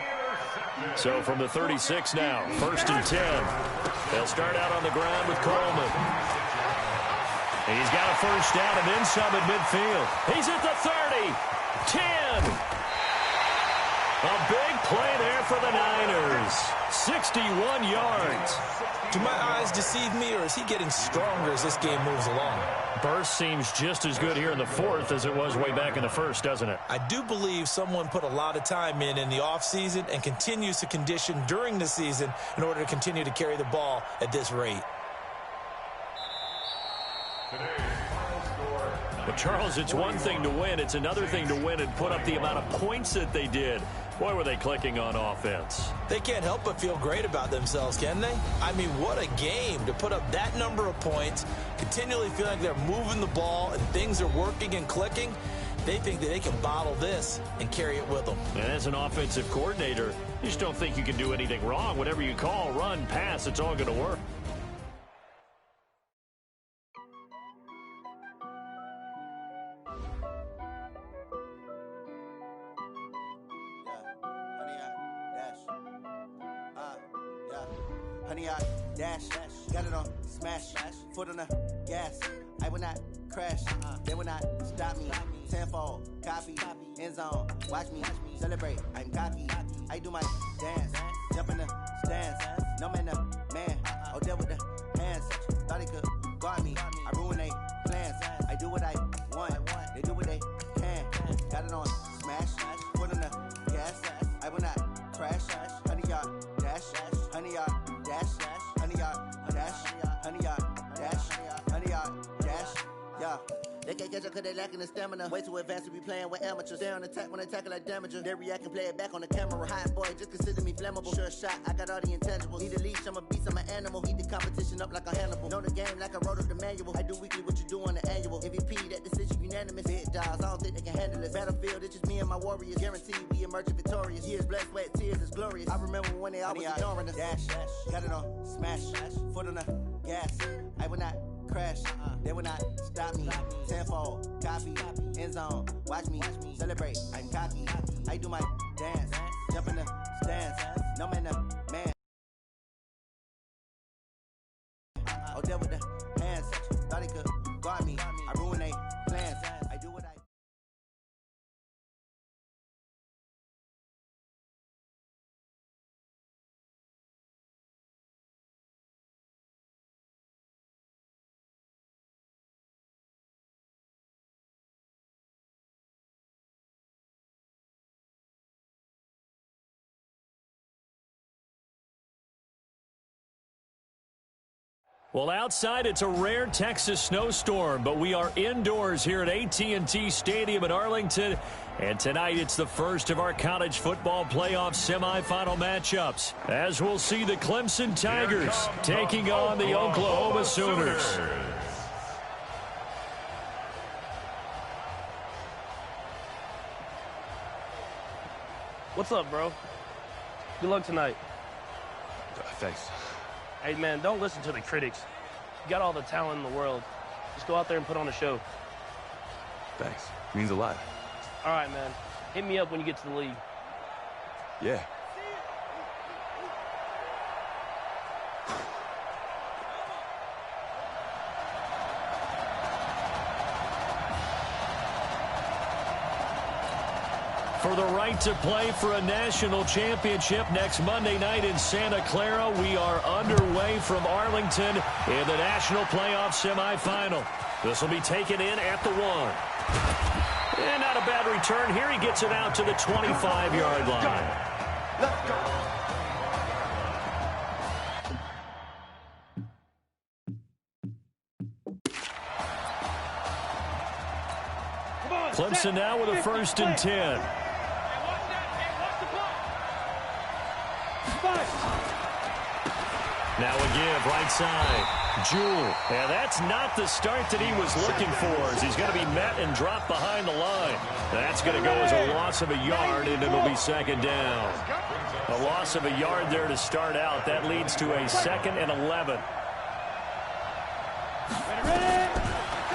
[SPEAKER 1] So from the 36 now, 1st and 10. They'll start out on the ground with Coleman. And he's got a first down and then some at midfield. He's at the 30, 10. A big play there for the Niners. 61 yards.
[SPEAKER 2] Do my eyes deceive me, or is he getting stronger as this game moves along?
[SPEAKER 1] Burst seems just as good here in the fourth as it was way back in the first, doesn't it?
[SPEAKER 2] I do believe someone put a lot of time in the offseason and continues to condition during the season in order to continue to carry the ball at this rate.
[SPEAKER 1] But, Charles, it's one thing to win. It's another thing to win and put up the amount of points that they did. Boy, were they clicking on offense.
[SPEAKER 2] They can't help but feel great about themselves, can they? I mean, what a game to put up that number of points, continually feel like they're moving the ball and things are working and clicking. They think that they can bottle this and carry it with them.
[SPEAKER 1] And as an offensive coordinator, you just don't think you can do anything wrong. Whatever you call, run, pass, it's all going to work.
[SPEAKER 5] Honey, I dash, got it on smash, foot on the gas. I will not crash, they will not stop me. Tenfold, copy, end zone, watch me celebrate. I'm cocky, I do my dance, jump in the stands. No man, man, oh, deal with the hands. Thought he could guard me, I ruin they plans. I do what I want, they do what they can. Got it on smash, foot on the gas. I will not crash, honey, y'all dash, honey, y'all dash, honey, y'all dash, honey, y'all dash, honey, y'all dash, yeah. They can't catch up cause they lacking the stamina. Way too advanced to be playing with amateurs. Stay on attack when they tackle like damager. They react and play it back on the camera. Hot boy, just consider me flammable. Sure shot, I got all the intangibles. Need a leash, I'm a beast, I'm an animal. Eat the competition up like a Hannibal. Know the game like I wrote up the manual. I do weekly what you do on the annual. MVP, that decision unanimous. Big dogs, I don't think they can handle it. Battlefield, it's just me and my warriors. Guaranteed we emerge victorious. Years, blood, sweat, tears, it's glorious. I remember when they always ignoring us. Dash, got it on smash, foot on the gas. I will not crash, they will not stop me. Tenfold, copy, end zone, watch me celebrate. I'm cocky, I do my dance, jump in the stands. No man, man. Oh, deal with the hands. Thought he could guard me. I ruin they plans. I do what I.
[SPEAKER 1] Well, outside, it's a rare Texas snowstorm, but we are indoors here at AT&T Stadium in Arlington. And tonight, it's the first of our college football playoff semifinal matchups, as we'll see the Clemson Tigers taking on the Oklahoma Sooners.
[SPEAKER 6] What's up, bro? Good luck tonight.
[SPEAKER 7] Thanks.
[SPEAKER 6] Hey, man, don't listen to the critics. You got all the talent in the world. Just go out there and put on a show.
[SPEAKER 7] Thanks. Means a lot.
[SPEAKER 6] All right, man. Hit me up when you get to the league.
[SPEAKER 7] Yeah.
[SPEAKER 1] For the right to play for a national championship next Monday night in Santa Clara, we are underway from Arlington in the national playoff semifinal. This will be taken in at the 1. And not a bad return here. He gets it out to the 25-yard line.
[SPEAKER 3] Let's go.
[SPEAKER 1] Clemson now with a 1st and 10. Now a give, right side. Jewell. And that's not the start that he was looking for, as he's going to be met and dropped behind the line. That's going to go as a loss of a yard, and it'll be 2nd down. A loss of a yard there to start out. That leads to a 2nd and 11.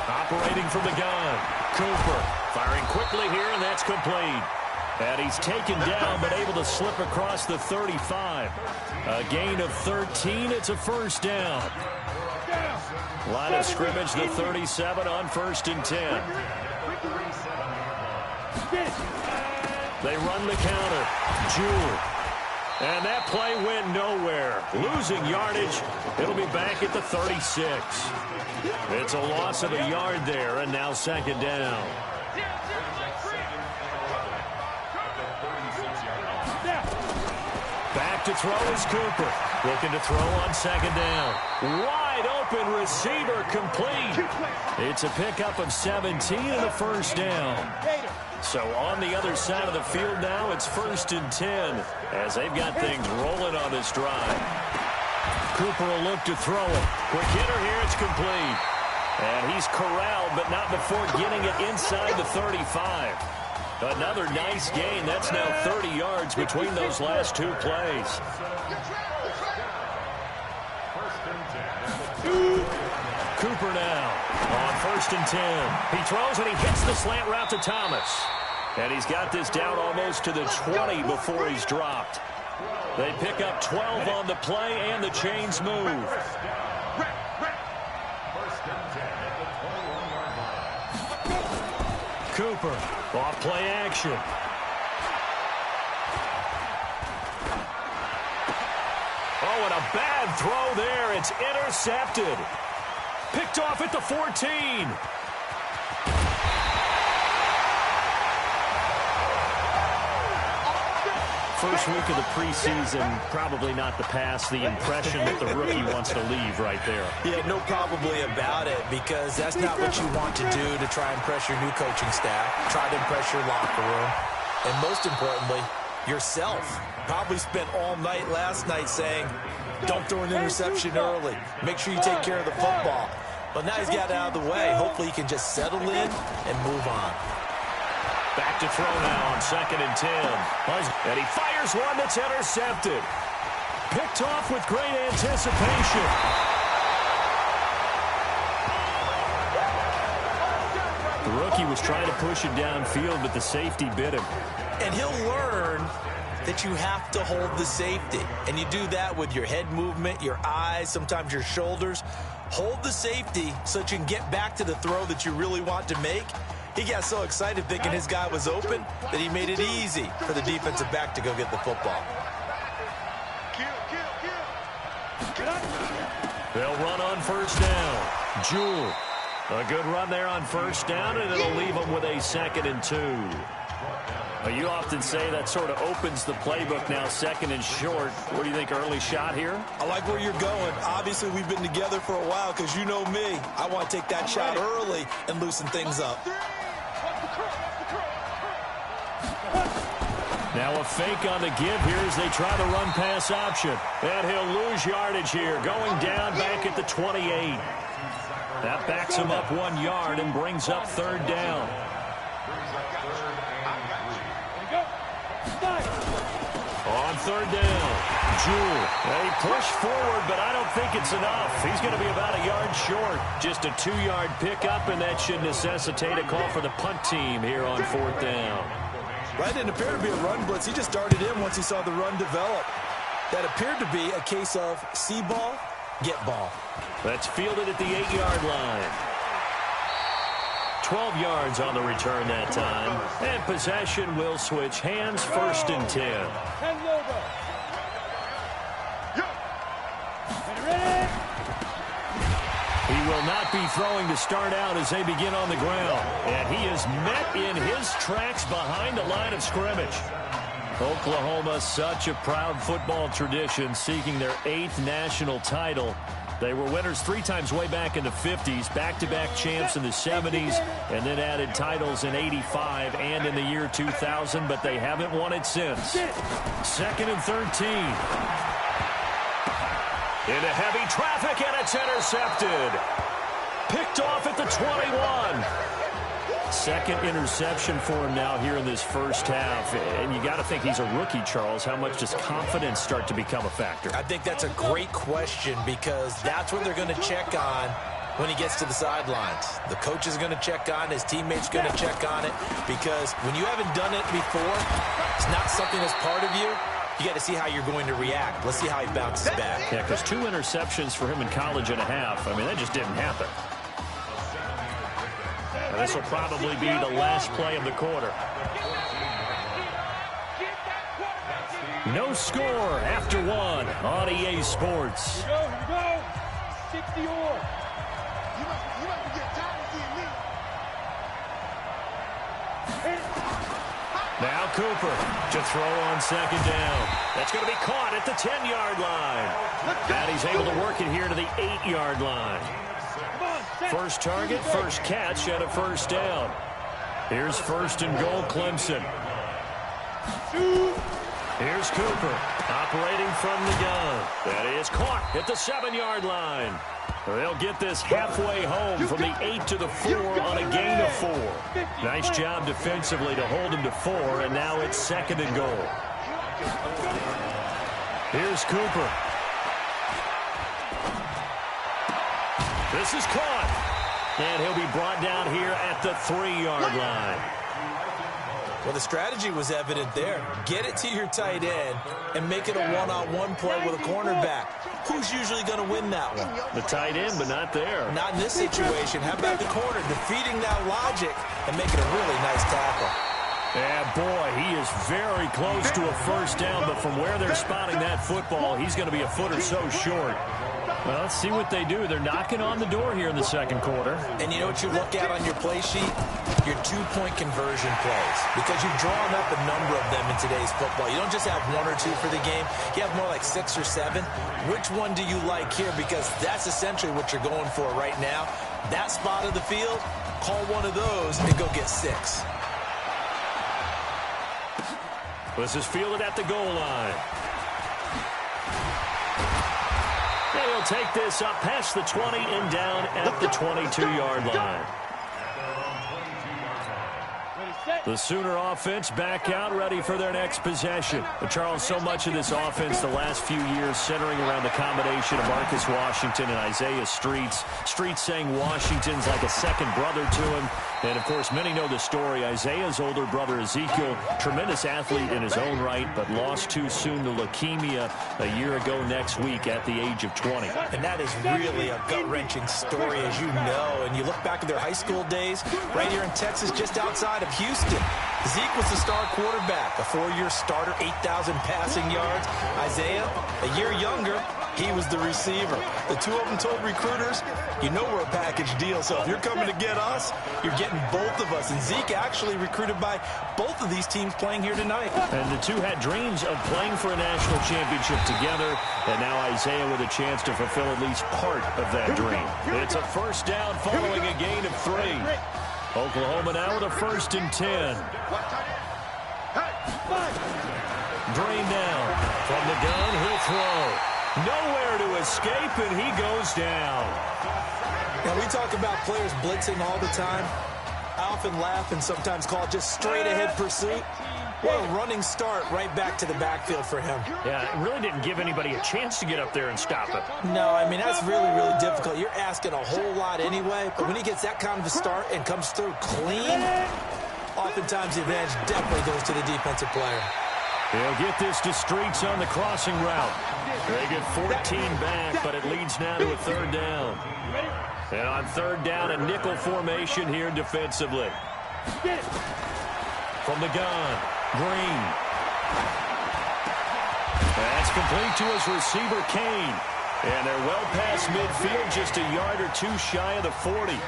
[SPEAKER 1] Operating from the gun. Cooper firing quickly here, and that's complete. And he's taken down, but able to slip across the 35. A gain of 13. It's a 1st down. Line of scrimmage, the 37 on 1st and 10. They run the counter. Jewell And that play went nowhere. Losing yardage. It'll be back at the 36. It's a loss of a yard there, and now second down. Back to throw is Cooper. Looking to throw on second down. Wide open receiver complete. It's a pickup of 17 and a first down. So on the other side of the field now, it's 1st and 10 as they've got things rolling on this drive. Cooper will look to throw it. Quick hitter here, it's complete. And he's corralled, but not before getting it inside the 35. Another nice gain. That's now 30 yards between those last two plays. Cooper now on 1st and 10. He throws and he hits the slant route to Thomas. And he's got this down almost to the 20 before he's dropped. They pick up 12 on the play and the chains move. Cooper, off play action. Oh, and a bad throw there. It's intercepted. Picked off at the 14. First week of the preseason, probably not the pass, the impression that the rookie wants to leave right there.
[SPEAKER 2] Yeah, no probably about it, because that's not what you want to do to try and impress your new coaching staff, try to impress your locker room, and most importantly, yourself. Probably spent all night last night saying, don't throw an interception early. Make sure you take care of the football. But now he's got it out of the way. Hopefully he can just settle in and move on.
[SPEAKER 1] Back to throw now on 2nd and 10. And he fires one that's intercepted. Picked off with great anticipation. The rookie was trying to push it downfield, but the safety bit him.
[SPEAKER 2] And he'll learn that you have to hold the safety. And you do that with your head movement, your eyes, sometimes your shoulders. Hold the safety so that you can get back to the throw that you really want to make. He got so excited thinking his guy was open that he made it easy for the defensive back to go get the football.
[SPEAKER 1] They'll run on 1st down. Jewell. A good run there on 1st down, and it'll leave them with a 2nd and 2. You often say that sort of opens the playbook now, 2nd and short. What do you think, early shot here?
[SPEAKER 2] I like where you're going. Obviously, we've been together for a while because you know me. I want to take that shot early and loosen things up.
[SPEAKER 1] Now a fake on the give here as they try the run-pass option. And he'll lose yardage here, going down back at the 28. That backs him up 1 yard and brings up 3rd down. On 3rd down, Jewell. They push forward, but I don't think it's enough. He's going to be about a yard short. Just a 2-yard pickup, and that should necessitate a call for the punt team here on 4th down.
[SPEAKER 2] Right, didn't appear to be a run blitz. He just darted in once he saw the run develop. That appeared to be a case of see ball, get ball.
[SPEAKER 1] That's fielded at the 8-yard line. 12 yards on the return that time. And possession will switch hands, 1st and 10. He will not be throwing to start out as they begin on the ground. And he is met in his tracks behind the line of scrimmage. Oklahoma, such a proud football tradition, seeking their 8th national title. They were winners 3 times way back in the 50s, back-to-back champs in the 70s, and then added titles in 85 and in the year 2000, but they haven't won it since. 2nd and 13. Into heavy traffic, and it's intercepted. Picked off at the 21. 2nd interception for him now here in this first half. And you got to think he's a rookie, Charles. How much does confidence start to become a factor?
[SPEAKER 2] I think that's a great question because that's what they're going to check on when he gets to the sidelines. The coach is going to check on, his teammates going to check on it, because when you haven't done it before, it's not something that's part of you. You got to see how you're going to react. Let's see how he bounces back.
[SPEAKER 1] Yeah, because 2 interceptions for him in college and a half. I mean, that just didn't happen. And this will probably be the last play of the quarter. No score after one on EA Sports.
[SPEAKER 3] Here we go. 60 or. You must be getting tired of seeing me.
[SPEAKER 1] Now Cooper to throw on second down. That's going to be caught at the 10-yard line. And he's able to work it here to the 8-yard line. First target, first catch, and a first down. Here's first and goal, Clemson. Here's Cooper operating from the gun. That is caught at the 7-yard line. They'll get this halfway home from the 8 to the 4 on a gain of 4. Nice job defensively to hold him to 4, and now it's second and goal. Here's Cooper. This is caught. And he'll be brought down here at the 3-yard line.
[SPEAKER 2] Well, the strategy was evident there. Get it to your tight end and make it a one-on-one play with a cornerback. Who's usually going to win that one?
[SPEAKER 1] The tight end, but not there.
[SPEAKER 2] Not in this situation. How about the corner defeating that logic and making a really nice tackle?
[SPEAKER 1] Yeah, boy, he is very close to a first down, but from where they're spotting that football, he's going to be a foot or so short. Well, let's see what they do. They're knocking on the door here in the second quarter.
[SPEAKER 2] And you know what you look at on your play sheet? Your two-point conversion plays. Because you've drawn up a number of them in today's football. You don't just have 1 or 2 for the game. You have more like 6 or 7. Which one do you like here? Because that's essentially what you're going for right now. That spot of the field, call one of those and go get 6.
[SPEAKER 1] This is fielded at the goal line. They'll take this up past the 20 and down at the 22-yard line. The Sooner offense back out, ready for their next possession. But Charles, so much of this offense the last few years centering around the combination of Marcus Washington and Isaiah Streets. Streets saying Washington's like a second brother to him. And, of course, many know the story. Isaiah's older brother, Ezekiel, tremendous athlete in his own right, but lost too soon to leukemia a year ago next week at the age of 20.
[SPEAKER 2] And that is really a gut-wrenching story, as you know. And you look back at their high school days, right here in Texas, just outside of Houston. Zeke was the star quarterback, a 4-year starter, 8,000 passing yards. Isaiah, a year younger, he was the receiver. The two of them told recruiters, you know we're a package deal, so if you're coming to get us, you're getting both of us. And Zeke actually recruited by both of these teams playing here tonight.
[SPEAKER 1] And the two had dreams of playing for a national championship together, and now Isaiah with a chance to fulfill at least part of that dream. It's a first down following a gain of 3. Oklahoma now with a 1st and 10. Drain down. From the gun, he'll throw. Nowhere to escape, and he goes down.
[SPEAKER 2] Now, we talk about players blitzing all the time. I often laugh and sometimes call it just straight-ahead pursuit. What a running start right back to the backfield for him.
[SPEAKER 1] Yeah, it really didn't give anybody a chance to get up there and stop it.
[SPEAKER 2] No, I mean, that's really, really difficult. You're asking a whole lot anyway, but when he gets that kind of a start and comes through clean, oftentimes the advantage definitely goes to the defensive player.
[SPEAKER 1] They'll get this to Streets on the crossing route. They get 14 back, but it leads now to a 3rd down. And on 3rd down, a nickel formation here defensively. From the gun, Green. That's complete to his receiver, Kane. And they're well past midfield, just a yard or 2 shy of the 40.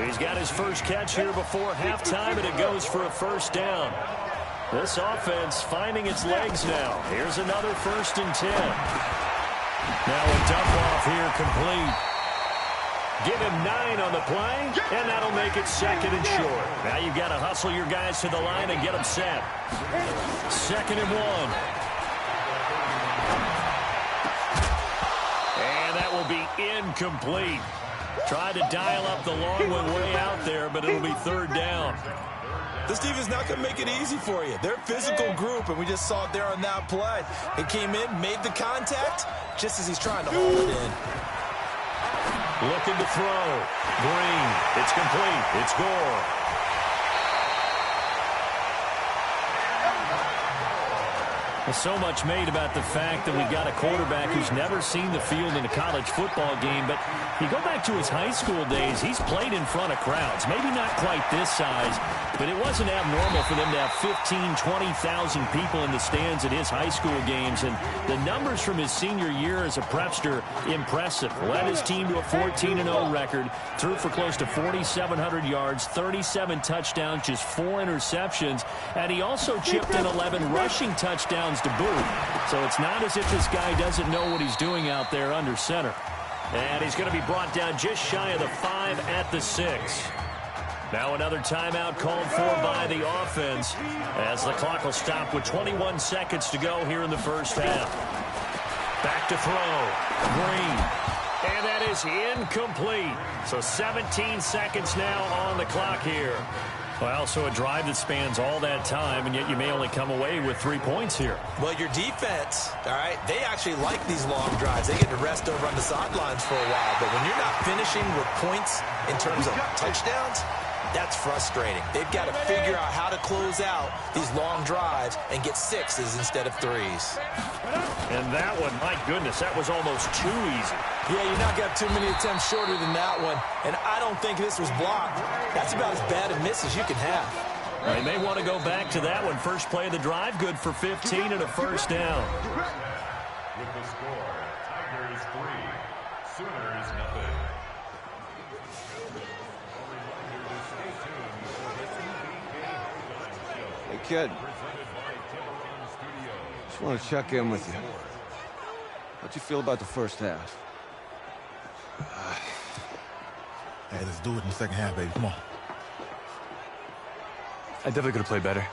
[SPEAKER 1] He's got his first catch here before halftime, and it goes for a 1st down. This offense finding its legs now. Here's another 1st and 10. Now a dump off here complete. Give him 9 on the play, and that'll make it 2nd and short. Now you've got to hustle your guys to the line and get them set. 2nd and 1. And that will be incomplete. Tried to dial up the long one way out there, but it'll be 3rd down.
[SPEAKER 2] This team is not going to make it easy for you. They're a physical group, and we just saw it there on that play. He came in, made the contact, just as he's trying to hold it in.
[SPEAKER 1] Looking to throw. Green. It's complete. It's Gore. Well, so much made about the fact that we've got a quarterback who's never seen the field in a college football game. But you go back to his high school days, he's played in front of crowds. Maybe not quite this size, but it wasn't abnormal for them to have 15,000, 20,000 people in the stands at his high school games. And the numbers from his senior year as a prepster, impressive. Led his team to a 14-0 record, threw for close to 4,700 yards, 37 touchdowns, just 4 interceptions. And he also chipped in 11 rushing touchdowns to boot. So it's not as if this guy doesn't know what he's doing out there under center. And he's going to be brought down just shy of the 5 at the 6. Now another timeout called for by the offense as the clock will stop with 21 seconds to go here in the first half. Back to throw. Green. And that is incomplete. So 17 seconds now on the clock here. Well, so a drive that spans all that time, and yet you may only come away with 3 points here.
[SPEAKER 2] Well, your defense, all right, they actually like these long drives. They get to rest over on the sidelines for a while. But when you're not finishing with points in terms of touchdowns, that's frustrating. They've got to figure out how to close out these long drives and get 6s instead of 3s.
[SPEAKER 1] And that one, my goodness, that was almost too easy.
[SPEAKER 2] Yeah, you're not going to have too many attempts shorter than that one. And I don't think this was blocked. That's about as bad a miss as you can have.
[SPEAKER 1] They may want to go back to that one. First play of the drive, good for 15 and a first down.
[SPEAKER 4] With the score, Tigers 3, Sooners nothing.
[SPEAKER 8] Hey, kid. Just want to check in with you. How'd you feel about the first half?
[SPEAKER 9] Hey, let's do it in the second half, baby. Come on.
[SPEAKER 7] I definitely could have played better.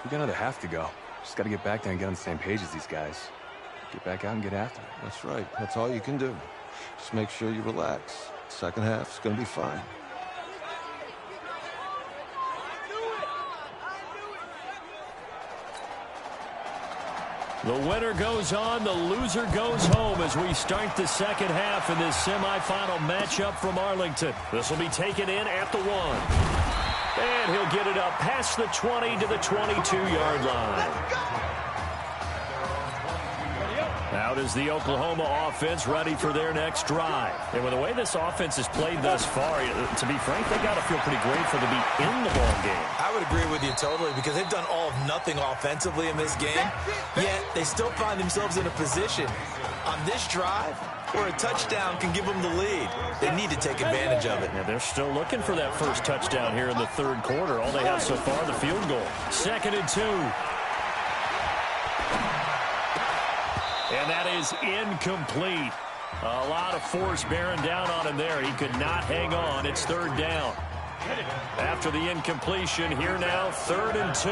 [SPEAKER 7] We got another half to go. Just got to get back there and get on the same page as these guys. Get back out and get after it.
[SPEAKER 8] That's right. That's all you can do. Just make sure you relax. Second half's going to be fine.
[SPEAKER 1] The winner goes on, the loser goes home as we start the second half in this semifinal matchup from Arlington. This will be taken in at the 1. And he'll get it up past the 20 to the 22-yard line. Out is the Oklahoma offense ready for their next drive. And with the way this offense has played thus far, to be frank, they got to feel pretty grateful to be in the ball game.
[SPEAKER 2] I would agree with you totally because they've done all of nothing offensively in this game, yet they still find themselves in a position on this drive where a touchdown can give them the lead. They need to take advantage of it.
[SPEAKER 1] Yeah, they're still looking for that first touchdown here in the third quarter. All they have so far, the field goal. 2nd and 2. And that is incomplete. A lot of force bearing down on him there. He could not hang on. It's 3rd down. After the incompletion, here now, 3rd and 2.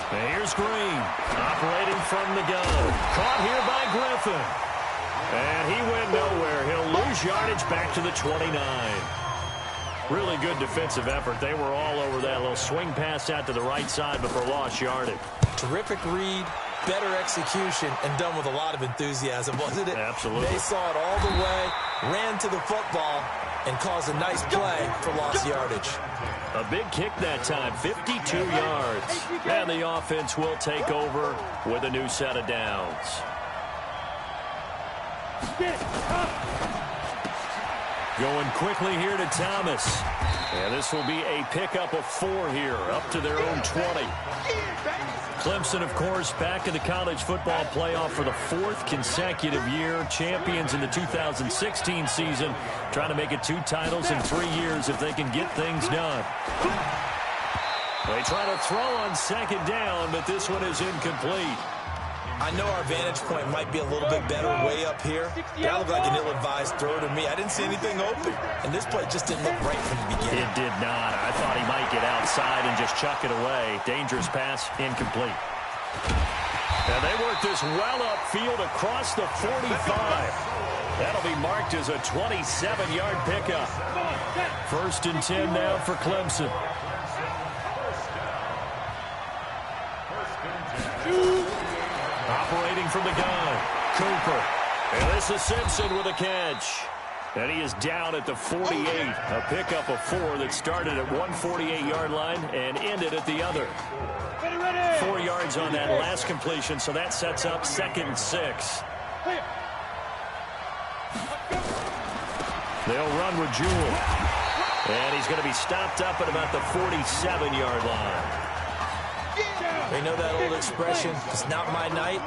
[SPEAKER 1] And here's Green, operating from the gun. Caught here by Griffin. And he went nowhere. He'll lose yardage back to the 29. Really good defensive effort. They were all over that little swing pass out to the right side before lost yardage.
[SPEAKER 2] Terrific read, better execution, and done with a lot of enthusiasm, wasn't it?
[SPEAKER 1] Absolutely.
[SPEAKER 2] They saw it all the way, ran to the football, and caused a nice play for lost yardage.
[SPEAKER 1] A big kick that time, 52 yards. And the offense will take over with a new set of downs. Going quickly here to Thomas. And this will be a pickup of 4 here, up to their own 20. Clemson, of course, back in the college football playoff for the 4th consecutive year. Champions in the 2016 season, trying to make it 2 titles in 3 years if they can get things done. They try to throw on 2nd down, but this one is incomplete.
[SPEAKER 2] I know our vantage point might be a little bit better way up here. That looked like an ill-advised throw to me. I didn't see anything open, and this play just didn't look right from the beginning.
[SPEAKER 1] It did not. I thought he might get outside and just chuck it away. Dangerous pass, incomplete. And they work this well upfield across the 45. That'll be marked as a 27-yard pickup. 1st and 10 now for Clemson. Operating from the gun, Cooper. And this is Simpson with a catch. And he is down at the 48. A pickup of 4 that started at 148-yard line and ended at the other. 4 yards on that last completion, so that sets up 2nd and 6. They'll run with Jewell. And he's going to be stopped up at about the 47-yard line.
[SPEAKER 2] They know that old expression, it's not my night.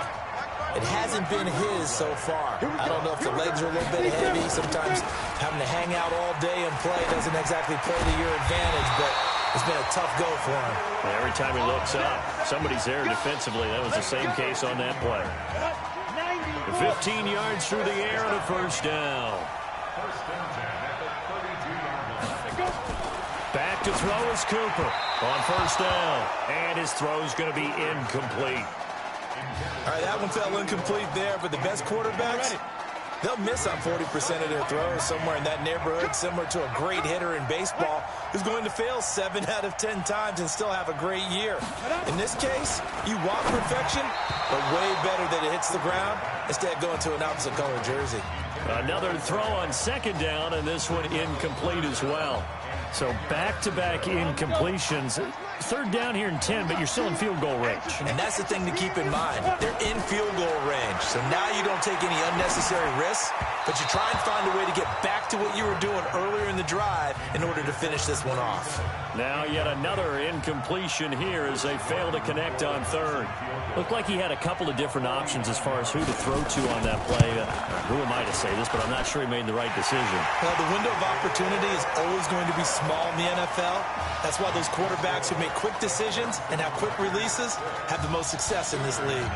[SPEAKER 2] It hasn't been his so far. I don't know if the legs are a little bit heavy. Sometimes having to hang out all day and play doesn't exactly play to your advantage, but it's been a tough go for him.
[SPEAKER 1] Every time he looks up, somebody's there defensively. That was the same case on that play. 15 yards through the air and a first down. Back to throw is Cooper on first down. And his throw is going to be incomplete.
[SPEAKER 2] All right, that one fell incomplete there, but the best quarterbacks, they'll miss on 40% of their throws, somewhere in that neighborhood, similar to a great hitter in baseball who's going to fail 7 out of 10 times and still have a great year. In this case, you want perfection, but way better that it hits the ground instead of going to an opposite color jersey.
[SPEAKER 1] Another throw on 2nd down, and this one incomplete as well. So back-to-back incompletions. 3rd down here and 10, but you're still in field goal range.
[SPEAKER 2] And that's the thing to keep in mind. They're in field goal range, so now you don't take any unnecessary risks, but you try and find a way to get back to what you were doing earlier in the drive in order to finish this one off.
[SPEAKER 1] Now yet another incompletion here as they fail to connect on 3rd. Looked like he had a couple of different options as far as who to throw to on that play. Who am I to say this, but I'm not sure he made the right decision.
[SPEAKER 2] Well, the window of opportunity is always going to be small in the NFL. That's why those quarterbacks who make quick decisions and have quick releases have the most success in this league.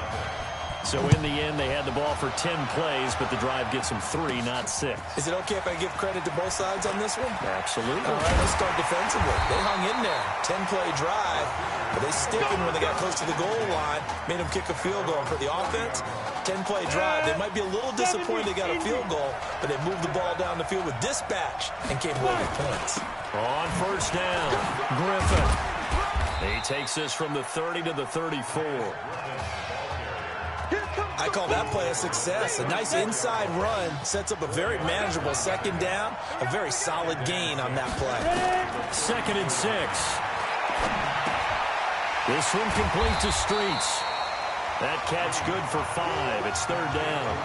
[SPEAKER 1] So in the end, they had the ball for 10 plays, but the drive gets them 3, not 6.
[SPEAKER 2] Is it okay if I give credit to both sides on this one?
[SPEAKER 1] Absolutely.
[SPEAKER 2] All right, let's start defensively. They hung in there. 10-play drive, but they sticking when they got close to the goal line, made them kick a field goal. For the offense, 10-play drive. They might be a little disappointed they got a field goal, but they moved the ball down the field with dispatch and came away with points.
[SPEAKER 1] On first down, Griffin. He takes this from the 30 to the 34.
[SPEAKER 2] I call that play a success. A nice inside run sets up a very manageable 2nd down. A very solid gain on that play.
[SPEAKER 1] 2nd and 6. This one complete to Streets. That catch good for 5. It's 3rd down.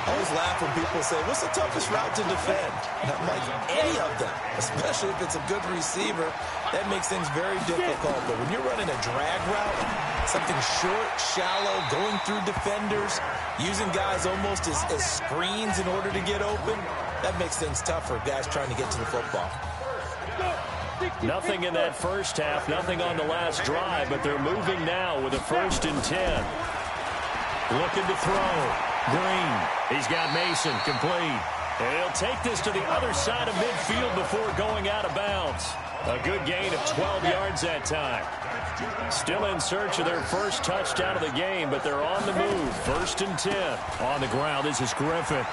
[SPEAKER 2] I always laugh when people say, what's the toughest route to defend? And I'm like, any of them, especially if it's a good receiver. That makes things very difficult. But when you're running a drag route, something short, shallow, going through defenders, using guys almost as screens in order to get open, that makes things tough for guys trying to get to the football.
[SPEAKER 1] Nothing in that first half, nothing on the last drive, but they're moving now with a 1st and 10. Looking to throw. Green. He's got Mason complete. And he'll take this to the other side of midfield before going out of bounds. A good gain of 12 yards that time. Still in search of their first touchdown of the game, but they're on the move. 1st and 10. On the ground, this is Griffin.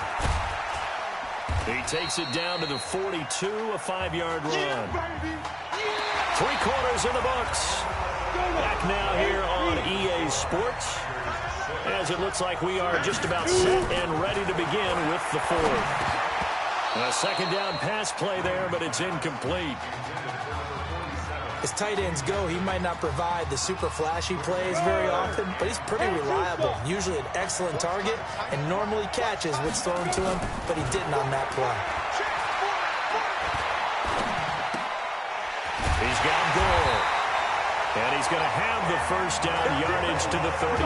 [SPEAKER 1] He takes it down to the 42, a 5-yard run. 3 quarters in the books. Back now here on EA Sports, as it looks like we are just about set and ready to begin with the 4th. A 2nd down pass play there, but it's incomplete.
[SPEAKER 2] As tight ends go, he might not provide the super flashy plays very often, but he's pretty reliable. Usually an excellent target and normally catches what's thrown to him, but he didn't on that play.
[SPEAKER 1] He's got goal. And he's going to have the first down yardage to the 35.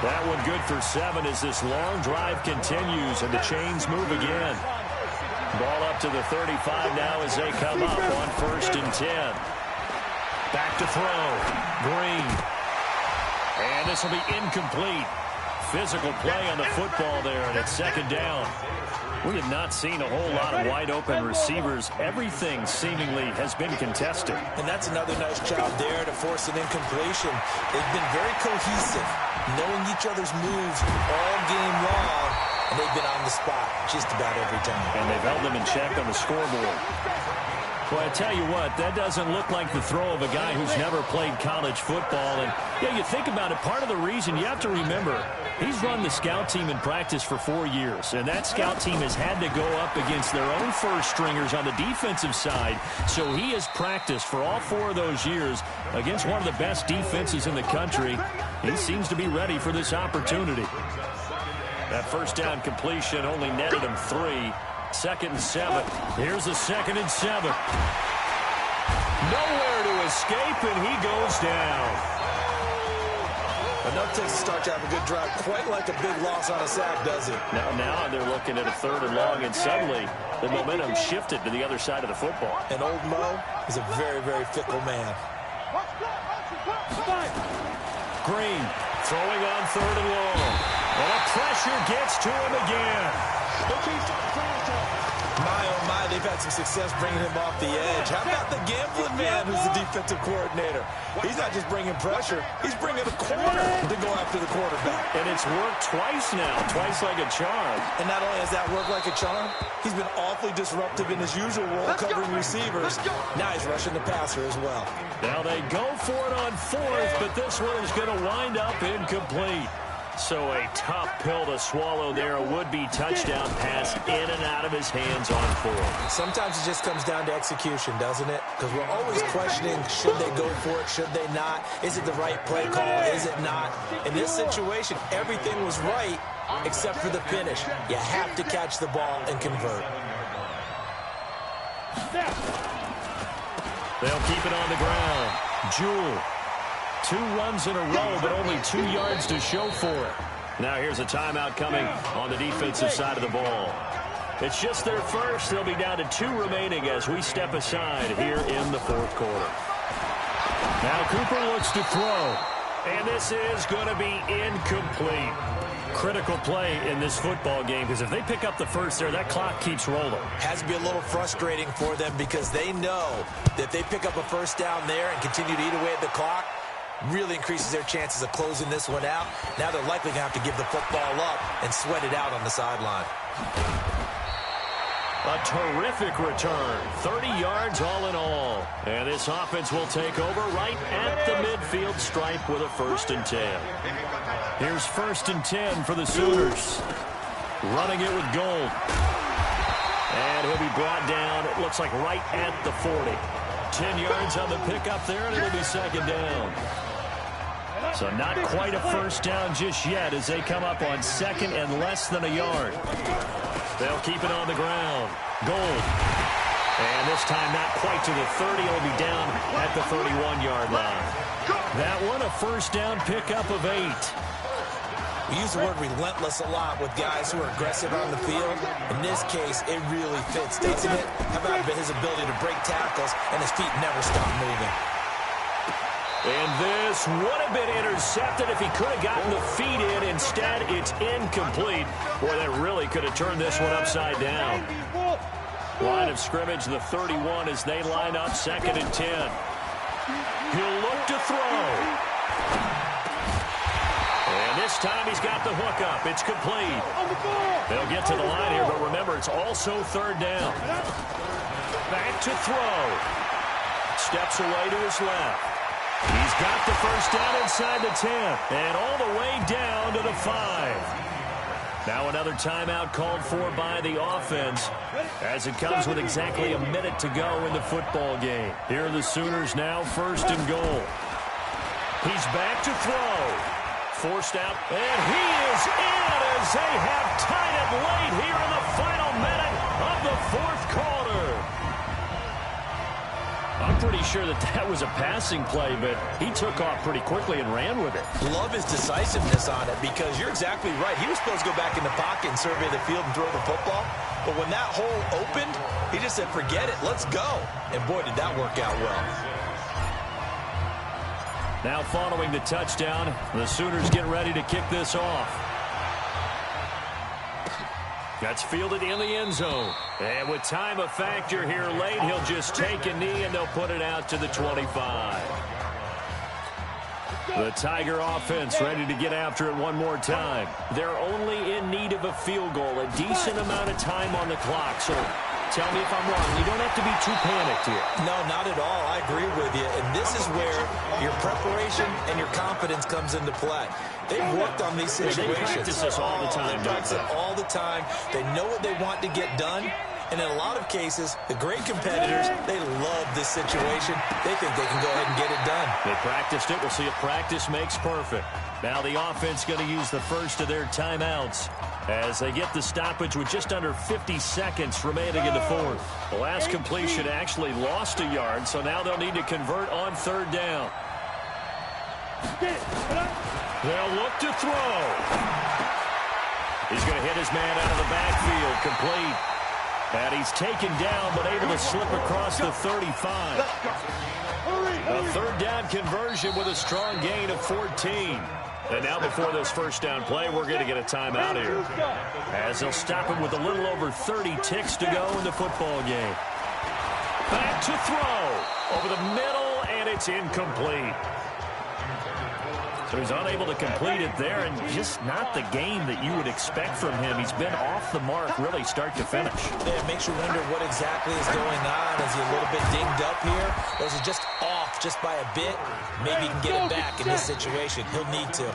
[SPEAKER 1] That one good for 7 as this long drive continues and the chains move again. Ball up to the 35 now as they come up on 1st and 10. Back to throw. Green. And this will be incomplete. Physical play on the football there, and it's 2nd down. We have not seen a whole lot of wide-open receivers. Everything seemingly has been contested.
[SPEAKER 2] And that's another nice job there to force an incompletion. They've been very cohesive, knowing each other's moves all game long, and they've been on the spot just about every time.
[SPEAKER 1] And they've held them in check on the scoreboard. Well, I tell you what, that doesn't look like the throw of a guy who's never played college football. And, yeah, you think about it, part of the reason you have to remember, He's run the scout team in practice for 4 years, and that scout team has had to go up against their own first stringers on the defensive side, so he has practiced for all 4 of those years against one of the best defenses in the country. He seems to be ready for this opportunity. That first down completion only netted him 3. 2nd and 7. Here's a 2nd and 7. Nowhere to escape, and he goes down.
[SPEAKER 2] Enough takes to start to have a good drive, quite like a big loss on a sack, does it?
[SPEAKER 1] Now they're looking at a 3rd and long, and suddenly the momentum shifted to the other side of the football.
[SPEAKER 2] And old Mo is a very, very fickle man.
[SPEAKER 1] Green throwing on 3rd and long. And the pressure gets to him again.
[SPEAKER 2] My, oh my, they've had some success bringing him off the edge. How about the gambling man who's the defensive coordinator? He's not just bringing pressure, he's bringing a corner to go after the quarterback.
[SPEAKER 1] And it's worked twice now, twice like a charm.
[SPEAKER 2] And not only has that worked like a charm, he's been awfully disruptive in his usual role covering receivers. Now he's rushing the passer as well.
[SPEAKER 1] Now they go for it on 4th, but this one is going to wind up incomplete. So a tough pill to swallow there. A would-be touchdown pass in and out of his hands on 4th.
[SPEAKER 2] Sometimes it just comes down to execution, doesn't it? Because we're always questioning, should they go for it, should they not? Is it the right play call, is it not? In this situation, everything was right except for the finish. You have to catch the ball and convert.
[SPEAKER 1] They'll keep it on the ground. Jewell. 2 runs in a row, but only 2 yards to show for it. Now here's a timeout coming on the defensive side of the ball. It's just their first. They'll be down to 2 remaining as we step aside here in the 4th quarter. Now Cooper looks to throw, and this is going to be incomplete. Critical play in this football game, because if they pick up the first there, that clock keeps rolling.
[SPEAKER 2] Has to be a little frustrating for them because they know that if they pick up a first down there and continue to eat away at the clock, really increases their chances of closing this one out. Now they're likely going to have to give the football up and sweat it out on the sideline.
[SPEAKER 1] A terrific return. 30 yards all in all. And this offense will take over right at the midfield stripe with a 1st and 10. Here's 1st and 10 for the Sooners. Running it with Gold. And he'll be brought down, it looks like right at the 40. 10 yards on the pickup there, and it'll be 2nd down. So not quite a first down just yet as they come up on 2nd and less than a yard. They'll keep it on the ground. Gold. And this time not quite to the 30. It'll be down at the 31-yard line. That one a first down pickup of 8.
[SPEAKER 2] We use the word relentless a lot with guys who are aggressive on the field. In this case, it really fits, doesn't it? How about his ability to break tackles and his feet never stop moving?
[SPEAKER 1] And this would have been intercepted if he could have gotten the feet in. Instead, it's incomplete. Boy, that really could have turned this one upside down. Line of scrimmage, the 31 as they line up 2nd and 10. He'll look to throw. And this time he's got the hook up. It's complete. They'll get to the line here, but remember, it's also 3rd down. Back to throw. Steps away to his left. He's got the first down inside the 10 and all the way down to the 5. Now another timeout called for by the offense as it comes with exactly a minute to go in the football game. Here are the Sooners now 1st and goal. He's back to throw. Forced out, and he is in as they have tied it late here in the final minute of the 4th quarter. I'm pretty sure that was a passing play, but he took off pretty quickly and ran with it.
[SPEAKER 2] Love his decisiveness on it because you're exactly right. He was supposed to go back in the pocket and survey the field and throw the football. But when that hole opened, he just said, forget it, let's go. And boy, did that work out well.
[SPEAKER 1] Now following the touchdown, the Sooners get ready to kick this off. That's fielded in the end zone. And with time a factor here late, he'll just take a knee and they'll put it out to the 25. The Tiger offense ready to get after it one more time. They're only in need of a field goal, a decent amount of time on the clock. So Tell me if I'm wrong. You don't have to be too panicked here.
[SPEAKER 2] No, not at all. I agree with you. And this is where your preparation and your confidence comes into play. They've worked on these situations.
[SPEAKER 1] They practice this all the time.
[SPEAKER 2] They practice it all the time. They know what they want to get done. And in a lot of cases, the great competitors, they love this situation. They think they can go ahead and get it done.
[SPEAKER 1] They practiced it. We'll see if practice makes perfect. Now the offense going to use the first of their timeouts as they get the stoppage with just under 50 seconds remaining in the fourth. The last completion actually lost a yard, so now they'll need to convert on third down. They'll look to throw. He's going to hit his man out of the backfield, complete. And he's taken down, but able to slip across the 35. A third down conversion with a strong gain of 14. And now before this first down play, we're going to get a timeout here, as they'll stop him with a little over 30 ticks to go in the football game. Back to throw. Over the middle, and it's incomplete. So he's unable to complete it there, and just not the game that you would expect from him. He's been off the mark really start to finish.
[SPEAKER 2] Yeah, it makes you wonder what exactly is going on. Is he a little bit dinged up here, or is it just off just by a bit? Maybe he can get it back in this situation. He'll need to.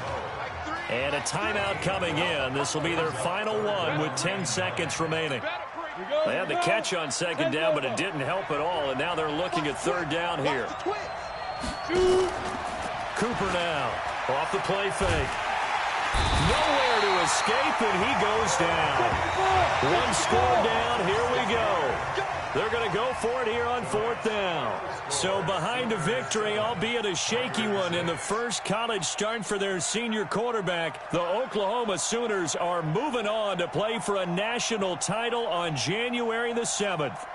[SPEAKER 1] And a timeout coming in. This will be their final one with 10 seconds remaining. They had the catch on second down, but it didn't help at all, and now they're looking at third down here. Cooper now. Off the play fake. Nowhere to escape, and he goes down. One score down. Here we go. They're going to go for it here on fourth down. So behind a victory, albeit a shaky one, in the first college start for their senior quarterback, the Oklahoma Sooners are moving on to play for a national title on January the 7th.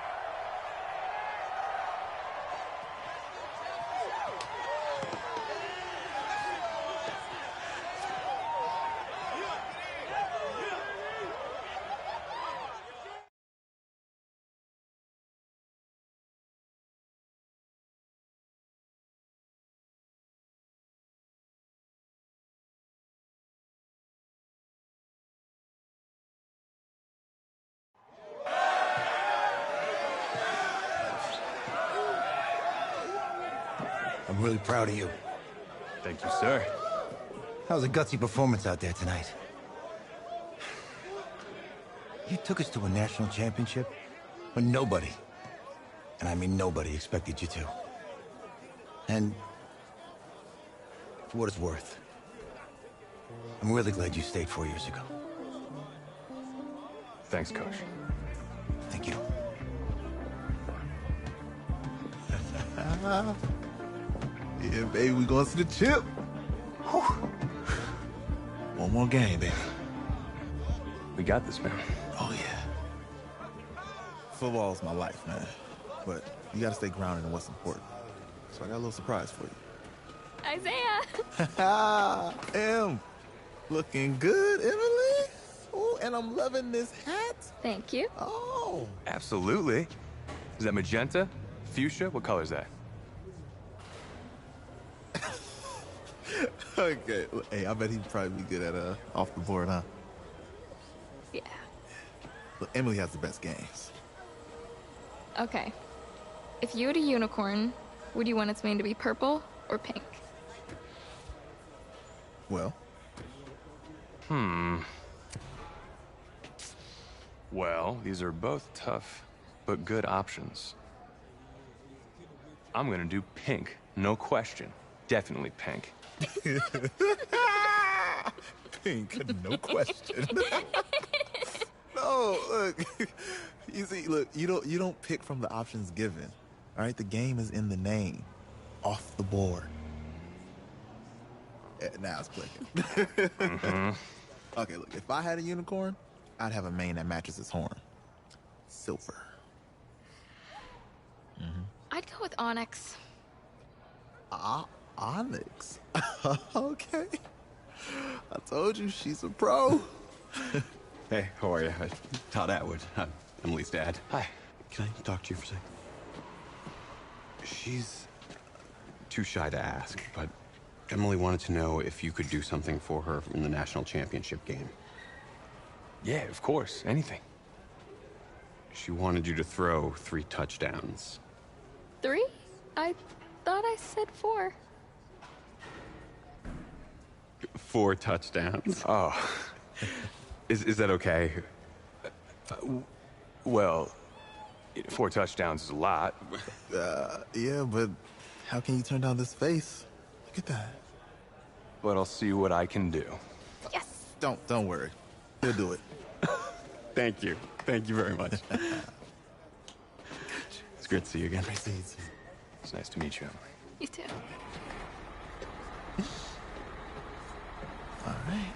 [SPEAKER 10] I'm really proud of you.
[SPEAKER 7] Thank you, sir.
[SPEAKER 10] That was a gutsy performance out there tonight. You took us to a national championship when nobody, and I mean nobody, expected you to. And for what it's worth, I'm really glad you stayed 4 years ago.
[SPEAKER 7] Thanks, Coach.
[SPEAKER 10] Thank you.
[SPEAKER 9] Yeah, baby, we going to the chip. Whew. One more game, baby.
[SPEAKER 7] We got this, man.
[SPEAKER 9] Oh, yeah. Football's my life, man. But you got to stay grounded in what's important. So I got a little surprise for you.
[SPEAKER 11] Isaiah!
[SPEAKER 9] Em, looking good, Emily. Oh, and I'm loving this hat.
[SPEAKER 11] Thank you.
[SPEAKER 9] Oh.
[SPEAKER 7] Absolutely. Is that magenta? Fuchsia? What color is that?
[SPEAKER 9] Okay. Hey, I bet he'd probably be good at off the board, huh?
[SPEAKER 11] Yeah.
[SPEAKER 9] Look, Emily has the best games.
[SPEAKER 11] Okay. If you had a unicorn, would you want its mane to be purple or pink?
[SPEAKER 9] Well?
[SPEAKER 7] Well, these are both tough, but good options. I'm gonna do pink, no question. Definitely pink.
[SPEAKER 9] Pink, no question. No, look. You see, look, you don't pick from the options given. All right, the game is in the name. Off the board. Now it's clicking. Okay, look, if I had a unicorn, I'd have a mane that matches its horn. Silver.
[SPEAKER 11] I'd go with onyx.
[SPEAKER 9] Onyx. Okay. I told you she's a pro.
[SPEAKER 12] Hey, how are you? Todd Atwood. I'm Emily's dad.
[SPEAKER 7] Hi.
[SPEAKER 12] Can I talk to you for a second? She's too shy to ask, but Emily wanted to know if you could do something for her in the national championship game.
[SPEAKER 7] Yeah, of course. Anything.
[SPEAKER 12] She wanted you to throw 3 touchdowns.
[SPEAKER 11] 3? I thought I said 4.
[SPEAKER 12] 4 touchdowns.
[SPEAKER 7] Oh.
[SPEAKER 12] Is that okay?
[SPEAKER 7] Well, 4 touchdowns is a lot.
[SPEAKER 9] Yeah, but how can you turn down this face? Look at that.
[SPEAKER 7] But I'll see what I can do.
[SPEAKER 11] Yes.
[SPEAKER 9] Don't worry. He'll do it.
[SPEAKER 12] Thank you. Thank you very much. It's great to see you again.
[SPEAKER 7] It's nice to meet you.
[SPEAKER 11] You too.
[SPEAKER 9] All right.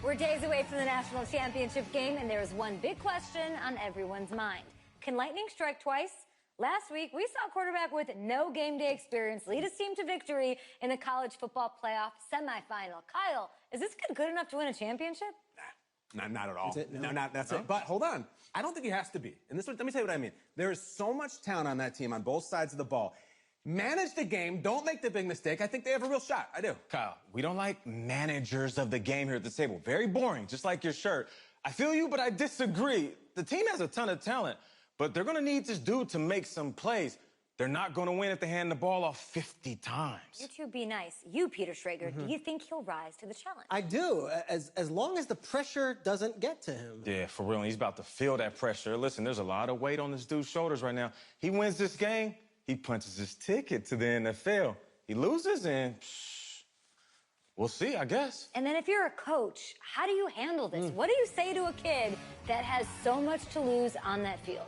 [SPEAKER 13] We're days away from the national championship game, and there is one big question on everyone's mind. Can lightning strike twice? Last week, we saw a quarterback with no game day experience lead his team to victory in the college football playoff semifinal. Kyle, is this kid good enough to win a championship?
[SPEAKER 14] Not at all.
[SPEAKER 15] That's it? No.
[SPEAKER 14] That's it. But hold on. I don't think he has to be. And let me tell you what I mean. There is so much talent on that team on both sides of the ball. Manage the game. Don't make the big mistake. I think they have a real shot. I do.
[SPEAKER 15] Kyle, we don't like managers of the game here at the table. Very boring, just like your shirt. I feel you, but I disagree. The team has a ton of talent, but they're going to need this dude to make some plays. They're not going to win if they hand the ball off 50 times.
[SPEAKER 13] You two be nice. You, Peter Schrager, do you think he'll rise to the challenge?
[SPEAKER 16] I do, as long as the pressure doesn't get to him.
[SPEAKER 15] Yeah, for real. He's about to feel that pressure. Listen, there's a lot of weight on this dude's shoulders right now. He wins this game, he punches his ticket to the NFL. He loses, and we'll see, I guess.
[SPEAKER 13] And then if you're a coach, how do you handle this? What do you say to a kid that has so much to lose on that field?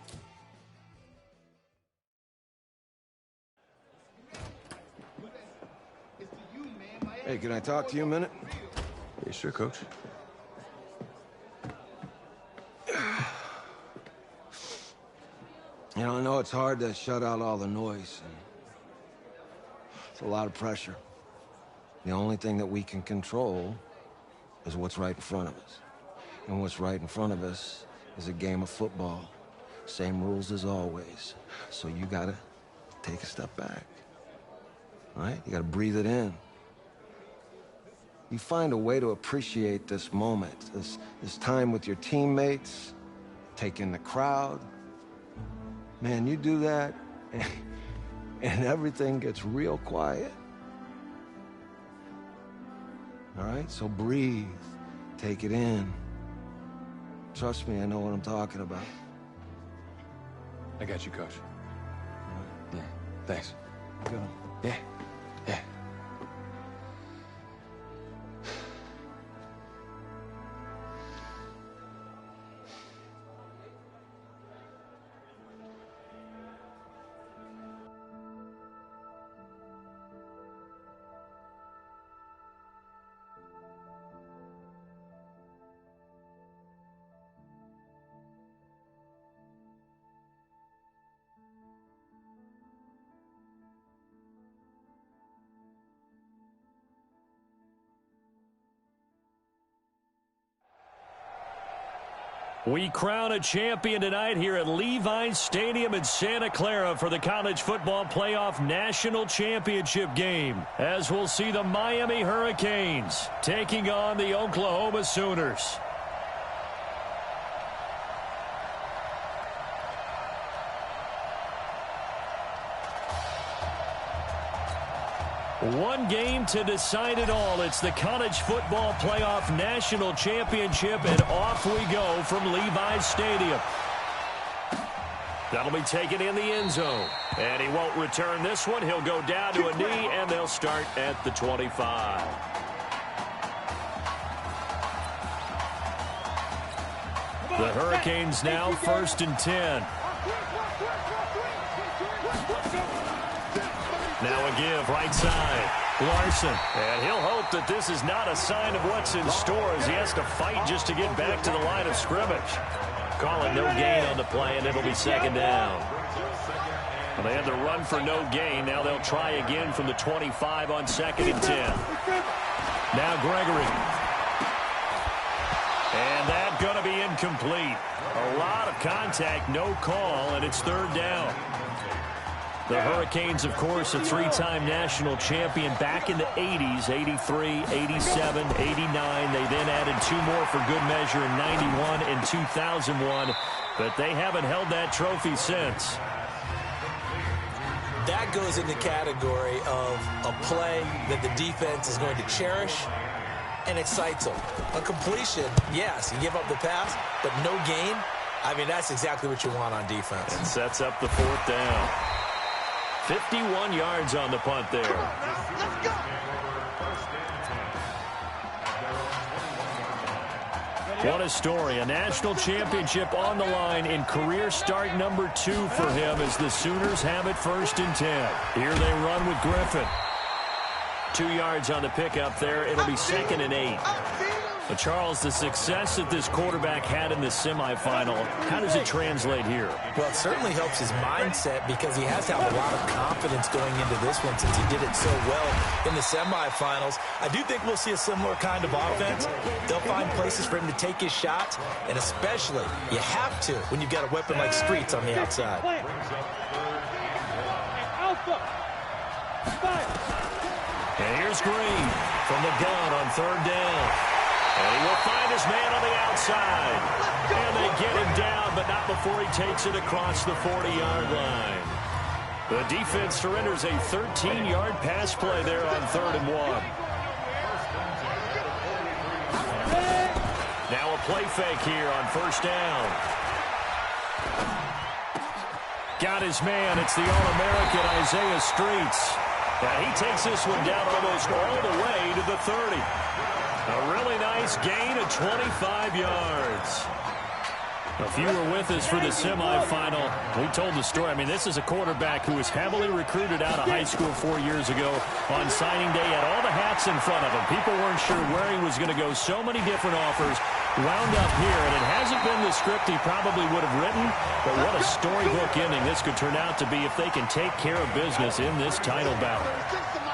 [SPEAKER 8] Hey, can I talk to you a minute?
[SPEAKER 7] Yeah, sure, Coach.
[SPEAKER 8] You know, I know it's hard to shut out all the noise. And it's a lot of pressure. The only thing that we can control is what's right in front of us. And what's right in front of us is a game of football. Same rules as always. So you gotta take a step back. All right? You gotta breathe it in. You find a way to appreciate this moment, this time with your teammates, take in the crowd. Man, you do that, and everything gets real quiet. All right, so breathe, take it in. Trust me, I know what I'm talking about.
[SPEAKER 7] I got you, Coach. Yeah, thanks.
[SPEAKER 8] Go.
[SPEAKER 7] Yeah, yeah.
[SPEAKER 1] We crown a champion tonight here at Levi's Stadium in Santa Clara for the College Football Playoff National Championship game, as we'll see the Miami Hurricanes taking on the Oklahoma Sooners. One game to decide it all. It's the College Football Playoff National Championship, and off we go from Levi's Stadium. That'll be taken in the end zone. And he won't return this one. He'll go down to a knee, and they'll start at the 25. The Hurricanes now 1st and 10. Now a give, right side. Larson. And he'll hope that this is not a sign of what's in store as he has to fight just to get back to the line of scrimmage. Call it no gain on the play, and it'll be 2nd down. Well, they had the run for no gain. Now they'll try again from the 25 on 2nd and 10. Now Gregory. And that's going to be incomplete. A lot of contact, no call, and it's 3rd down. The Hurricanes, of course, a three-time national champion back in the 80s, 83, 87, 89. They then added two more for good measure in 91 and 2001, but they haven't held that trophy since.
[SPEAKER 2] That goes in the category of a play that the defense is going to cherish and excites them. A completion, yes, you give up the pass, but no gain. I mean, that's exactly what you want on defense.
[SPEAKER 1] And sets up the fourth down. 51 yards on the punt there.
[SPEAKER 3] Let's go.
[SPEAKER 1] What a story. A national championship on the line in career start number 2 for him as the Sooners have it 1st and 10. Here they run with Griffin. 2 yards on the pickup there. It'll be 2nd and 8. But Charles, the success that this quarterback had in the semifinal, how does it translate here?
[SPEAKER 2] Well, it certainly helps his mindset because he has to have a lot of confidence going into this one since he did it so well in the semifinals. I do think we'll see a similar kind of offense. They'll find places for him to take his shots, and especially you have to when you've got a weapon like Streets on the outside.
[SPEAKER 1] And here's Green from the gun on 3rd down. And he will find his man on the outside. And they get him down, but not before he takes it across the 40-yard line. The defense surrenders a 13-yard pass play there on 3rd and 1. Now a play fake here on 1st down. Got his man. It's the All-American Isaiah Streets. And he takes this one down almost all the way to the 30. A really nice gain of 25 yards. If you were with us for the semifinal, we told the story. I mean, this is a quarterback who was heavily recruited out of high school 4 years ago. On signing day, had all the hats in front of him. People weren't sure where he was going to go. So many different offers. Wound up here, and it hasn't been the script he probably would have written, but what a storybook ending this could turn out to be if they can take care of business in this title bout.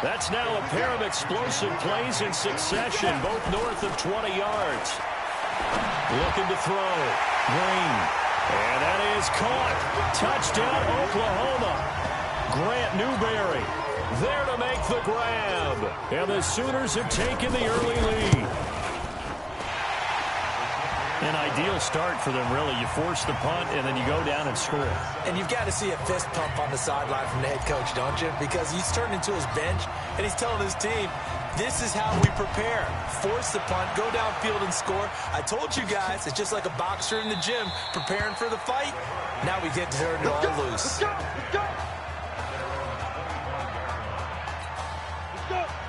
[SPEAKER 1] That's now a pair of explosive plays in succession, both north of 20 yards. Looking to throw. Green. And that is caught. Touchdown, Oklahoma. Grant Newberry there to make the grab. And the Sooners have taken the early lead. An ideal start for them, really. You force the punt, and then you go down and score.
[SPEAKER 2] And you've got to see a fist pump on the sideline from the head coach, don't you? Because he's turned into his bench, and he's telling his team, this is how we prepare. Force the punt, go downfield and score. I told you guys, it's just like a boxer in the gym preparing for the fight. Now we get to turn it all loose.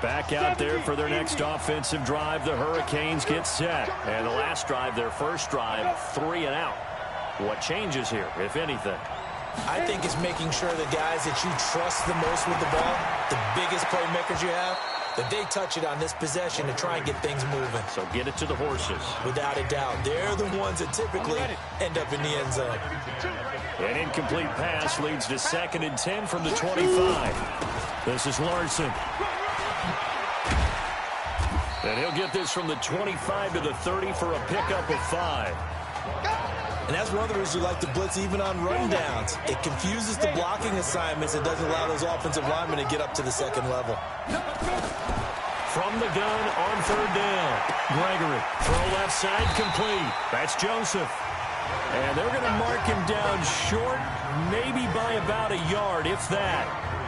[SPEAKER 1] Back out there for their next offensive drive. The Hurricanes get set. And the last drive, their first drive, 3 and out. What changes here, if anything?
[SPEAKER 2] I think it's making sure the guys that you trust the most with the ball, the biggest playmakers you have, that they touch it on this possession to try and get things moving.
[SPEAKER 1] So get it to the horses.
[SPEAKER 2] Without a doubt. They're the ones that typically end up in the end zone.
[SPEAKER 1] An incomplete pass leads to 2nd and 10 from the 25. This is Larson. And he'll get this from the 25 to the 30 for a pickup of 5.
[SPEAKER 2] And that's one of the reasons we like to blitz even on rundowns. It confuses the blocking assignments. It doesn't allow those offensive linemen to get up to the second level.
[SPEAKER 1] From the gun on 3rd down. Gregory, throw left side complete. That's Joseph. And they're going to mark him down short, maybe by about a yard, if that.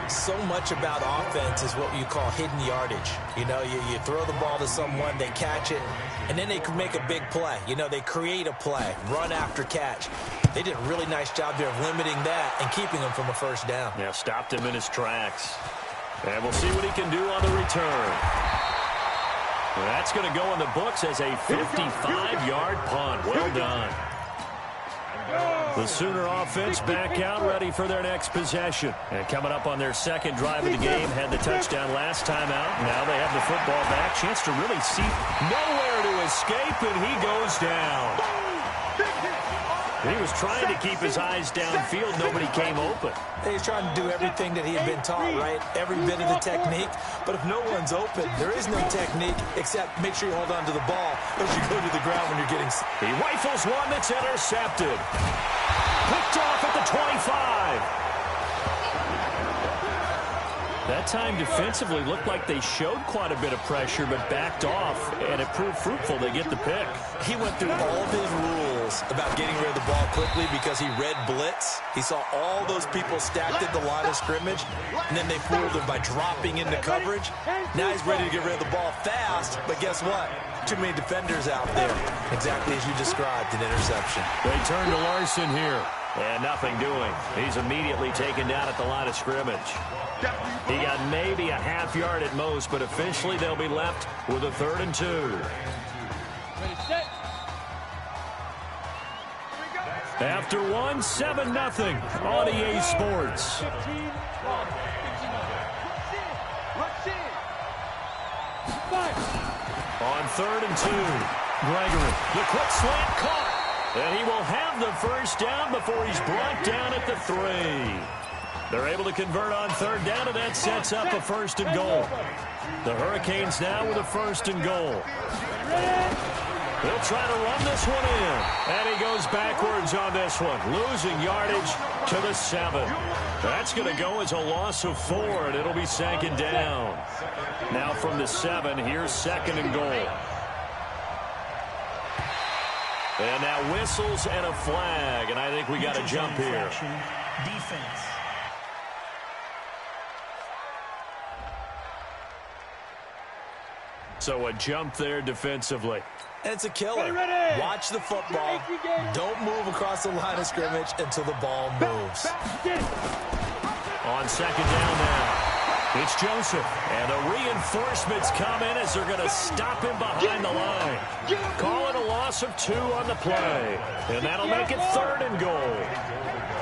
[SPEAKER 2] So much about offense is what you call hidden yardage. You know, you throw the ball to someone, they catch it, and then they can make a big play. You know, they create a play, run after catch. They did a really nice job there of limiting that and keeping him from a first down.
[SPEAKER 1] Yeah, stopped him in his tracks. And we'll see what he can do on the return. Well, that's going to go in the books as a 55-yard punt. Well done. The Sooner offense back out, ready for their next possession. And coming up on their second drive of the game, had the touchdown last time out. Now they have the football back. Chance to really see nowhere to escape, and he goes down. He was trying to keep his eyes downfield. Nobody came open.
[SPEAKER 2] He's trying to do everything that he had been taught, right? Every bit of the technique. But if no one's open, there is no technique except make sure you hold on to the ball as you go to the ground when you're getting...
[SPEAKER 1] He rifles one that's intercepted. Picked off at the 25. That time defensively looked like they showed quite a bit of pressure, but backed off, and it proved fruitful. They get the pick.
[SPEAKER 2] He went through all of his rules about getting rid of the ball quickly because he read blitz. He saw all those people stacked at the line of scrimmage, and then they fooled him by dropping into coverage. Now he's ready to get rid of the ball fast, but guess what? Too many defenders out there. Exactly as you described, an interception.
[SPEAKER 1] They turn to Larson here, and nothing doing. He's immediately taken down at the line of scrimmage. He got maybe a half yard at most, but officially they'll be left with a 3rd and 2. After one, 7-0 on EA Sports. On 3rd and 2, Gregory, the quick slant caught, and he will have the first down before he's brought down at the 3. They're able to convert on 3rd down, and that sets up a 1st and goal. The Hurricanes now with a 1st and goal. They'll try to run this one in, and he goes backwards on this one, losing yardage to the 7. That's going to go as a loss of 4, and it'll be 2nd down. Now from the 7, here's 2nd and goal. And now whistles and a flag, and I think we got a jump here.
[SPEAKER 17] Defense.
[SPEAKER 1] So a jump there defensively.
[SPEAKER 2] And it's a killer. Watch the football. Don't move across the line of scrimmage until the ball moves.
[SPEAKER 1] On 2nd down now, it's Joseph. And the reinforcements come in as they're going to stop him behind the line. Call it a loss of 2 on the play. And that'll make it 3rd and goal.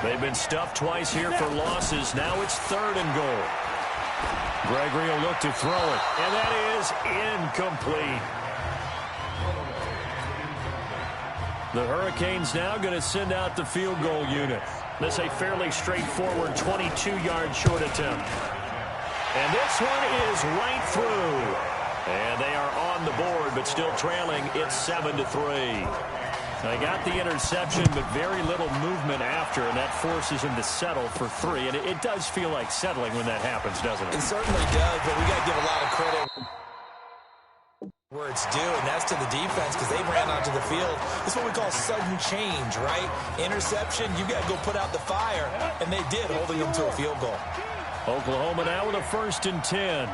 [SPEAKER 1] They've been stuffed twice here for losses. Now it's 3rd and goal. Gregory will look to throw it, and that is incomplete. The Hurricanes now going to send out the field goal unit. This a fairly straightforward 22-yard short attempt. And this one is right through. And they are on the board, but still trailing. It's 7-3. They got the interception, but very little movement after, and that forces him to settle for 3. And it does feel like settling when that happens, doesn't it?
[SPEAKER 2] It certainly does, but we got to give a lot of credit where it's due, and that's to the defense because they ran onto the field. It's what we call sudden change, right? Interception, you got to go put out the fire, and they did, holding them to a field goal.
[SPEAKER 1] Oklahoma now with a 1st and 10.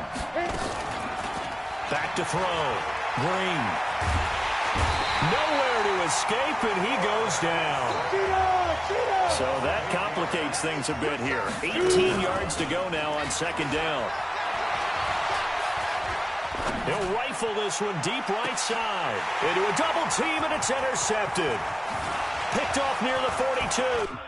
[SPEAKER 1] Back to throw. Green. Nowhere to escape, and he goes down. So that complicates things a bit here. 18 yards to go now on 2nd down. He'll rifle this one deep right side. Into a double team, and it's intercepted. Picked off near the 42.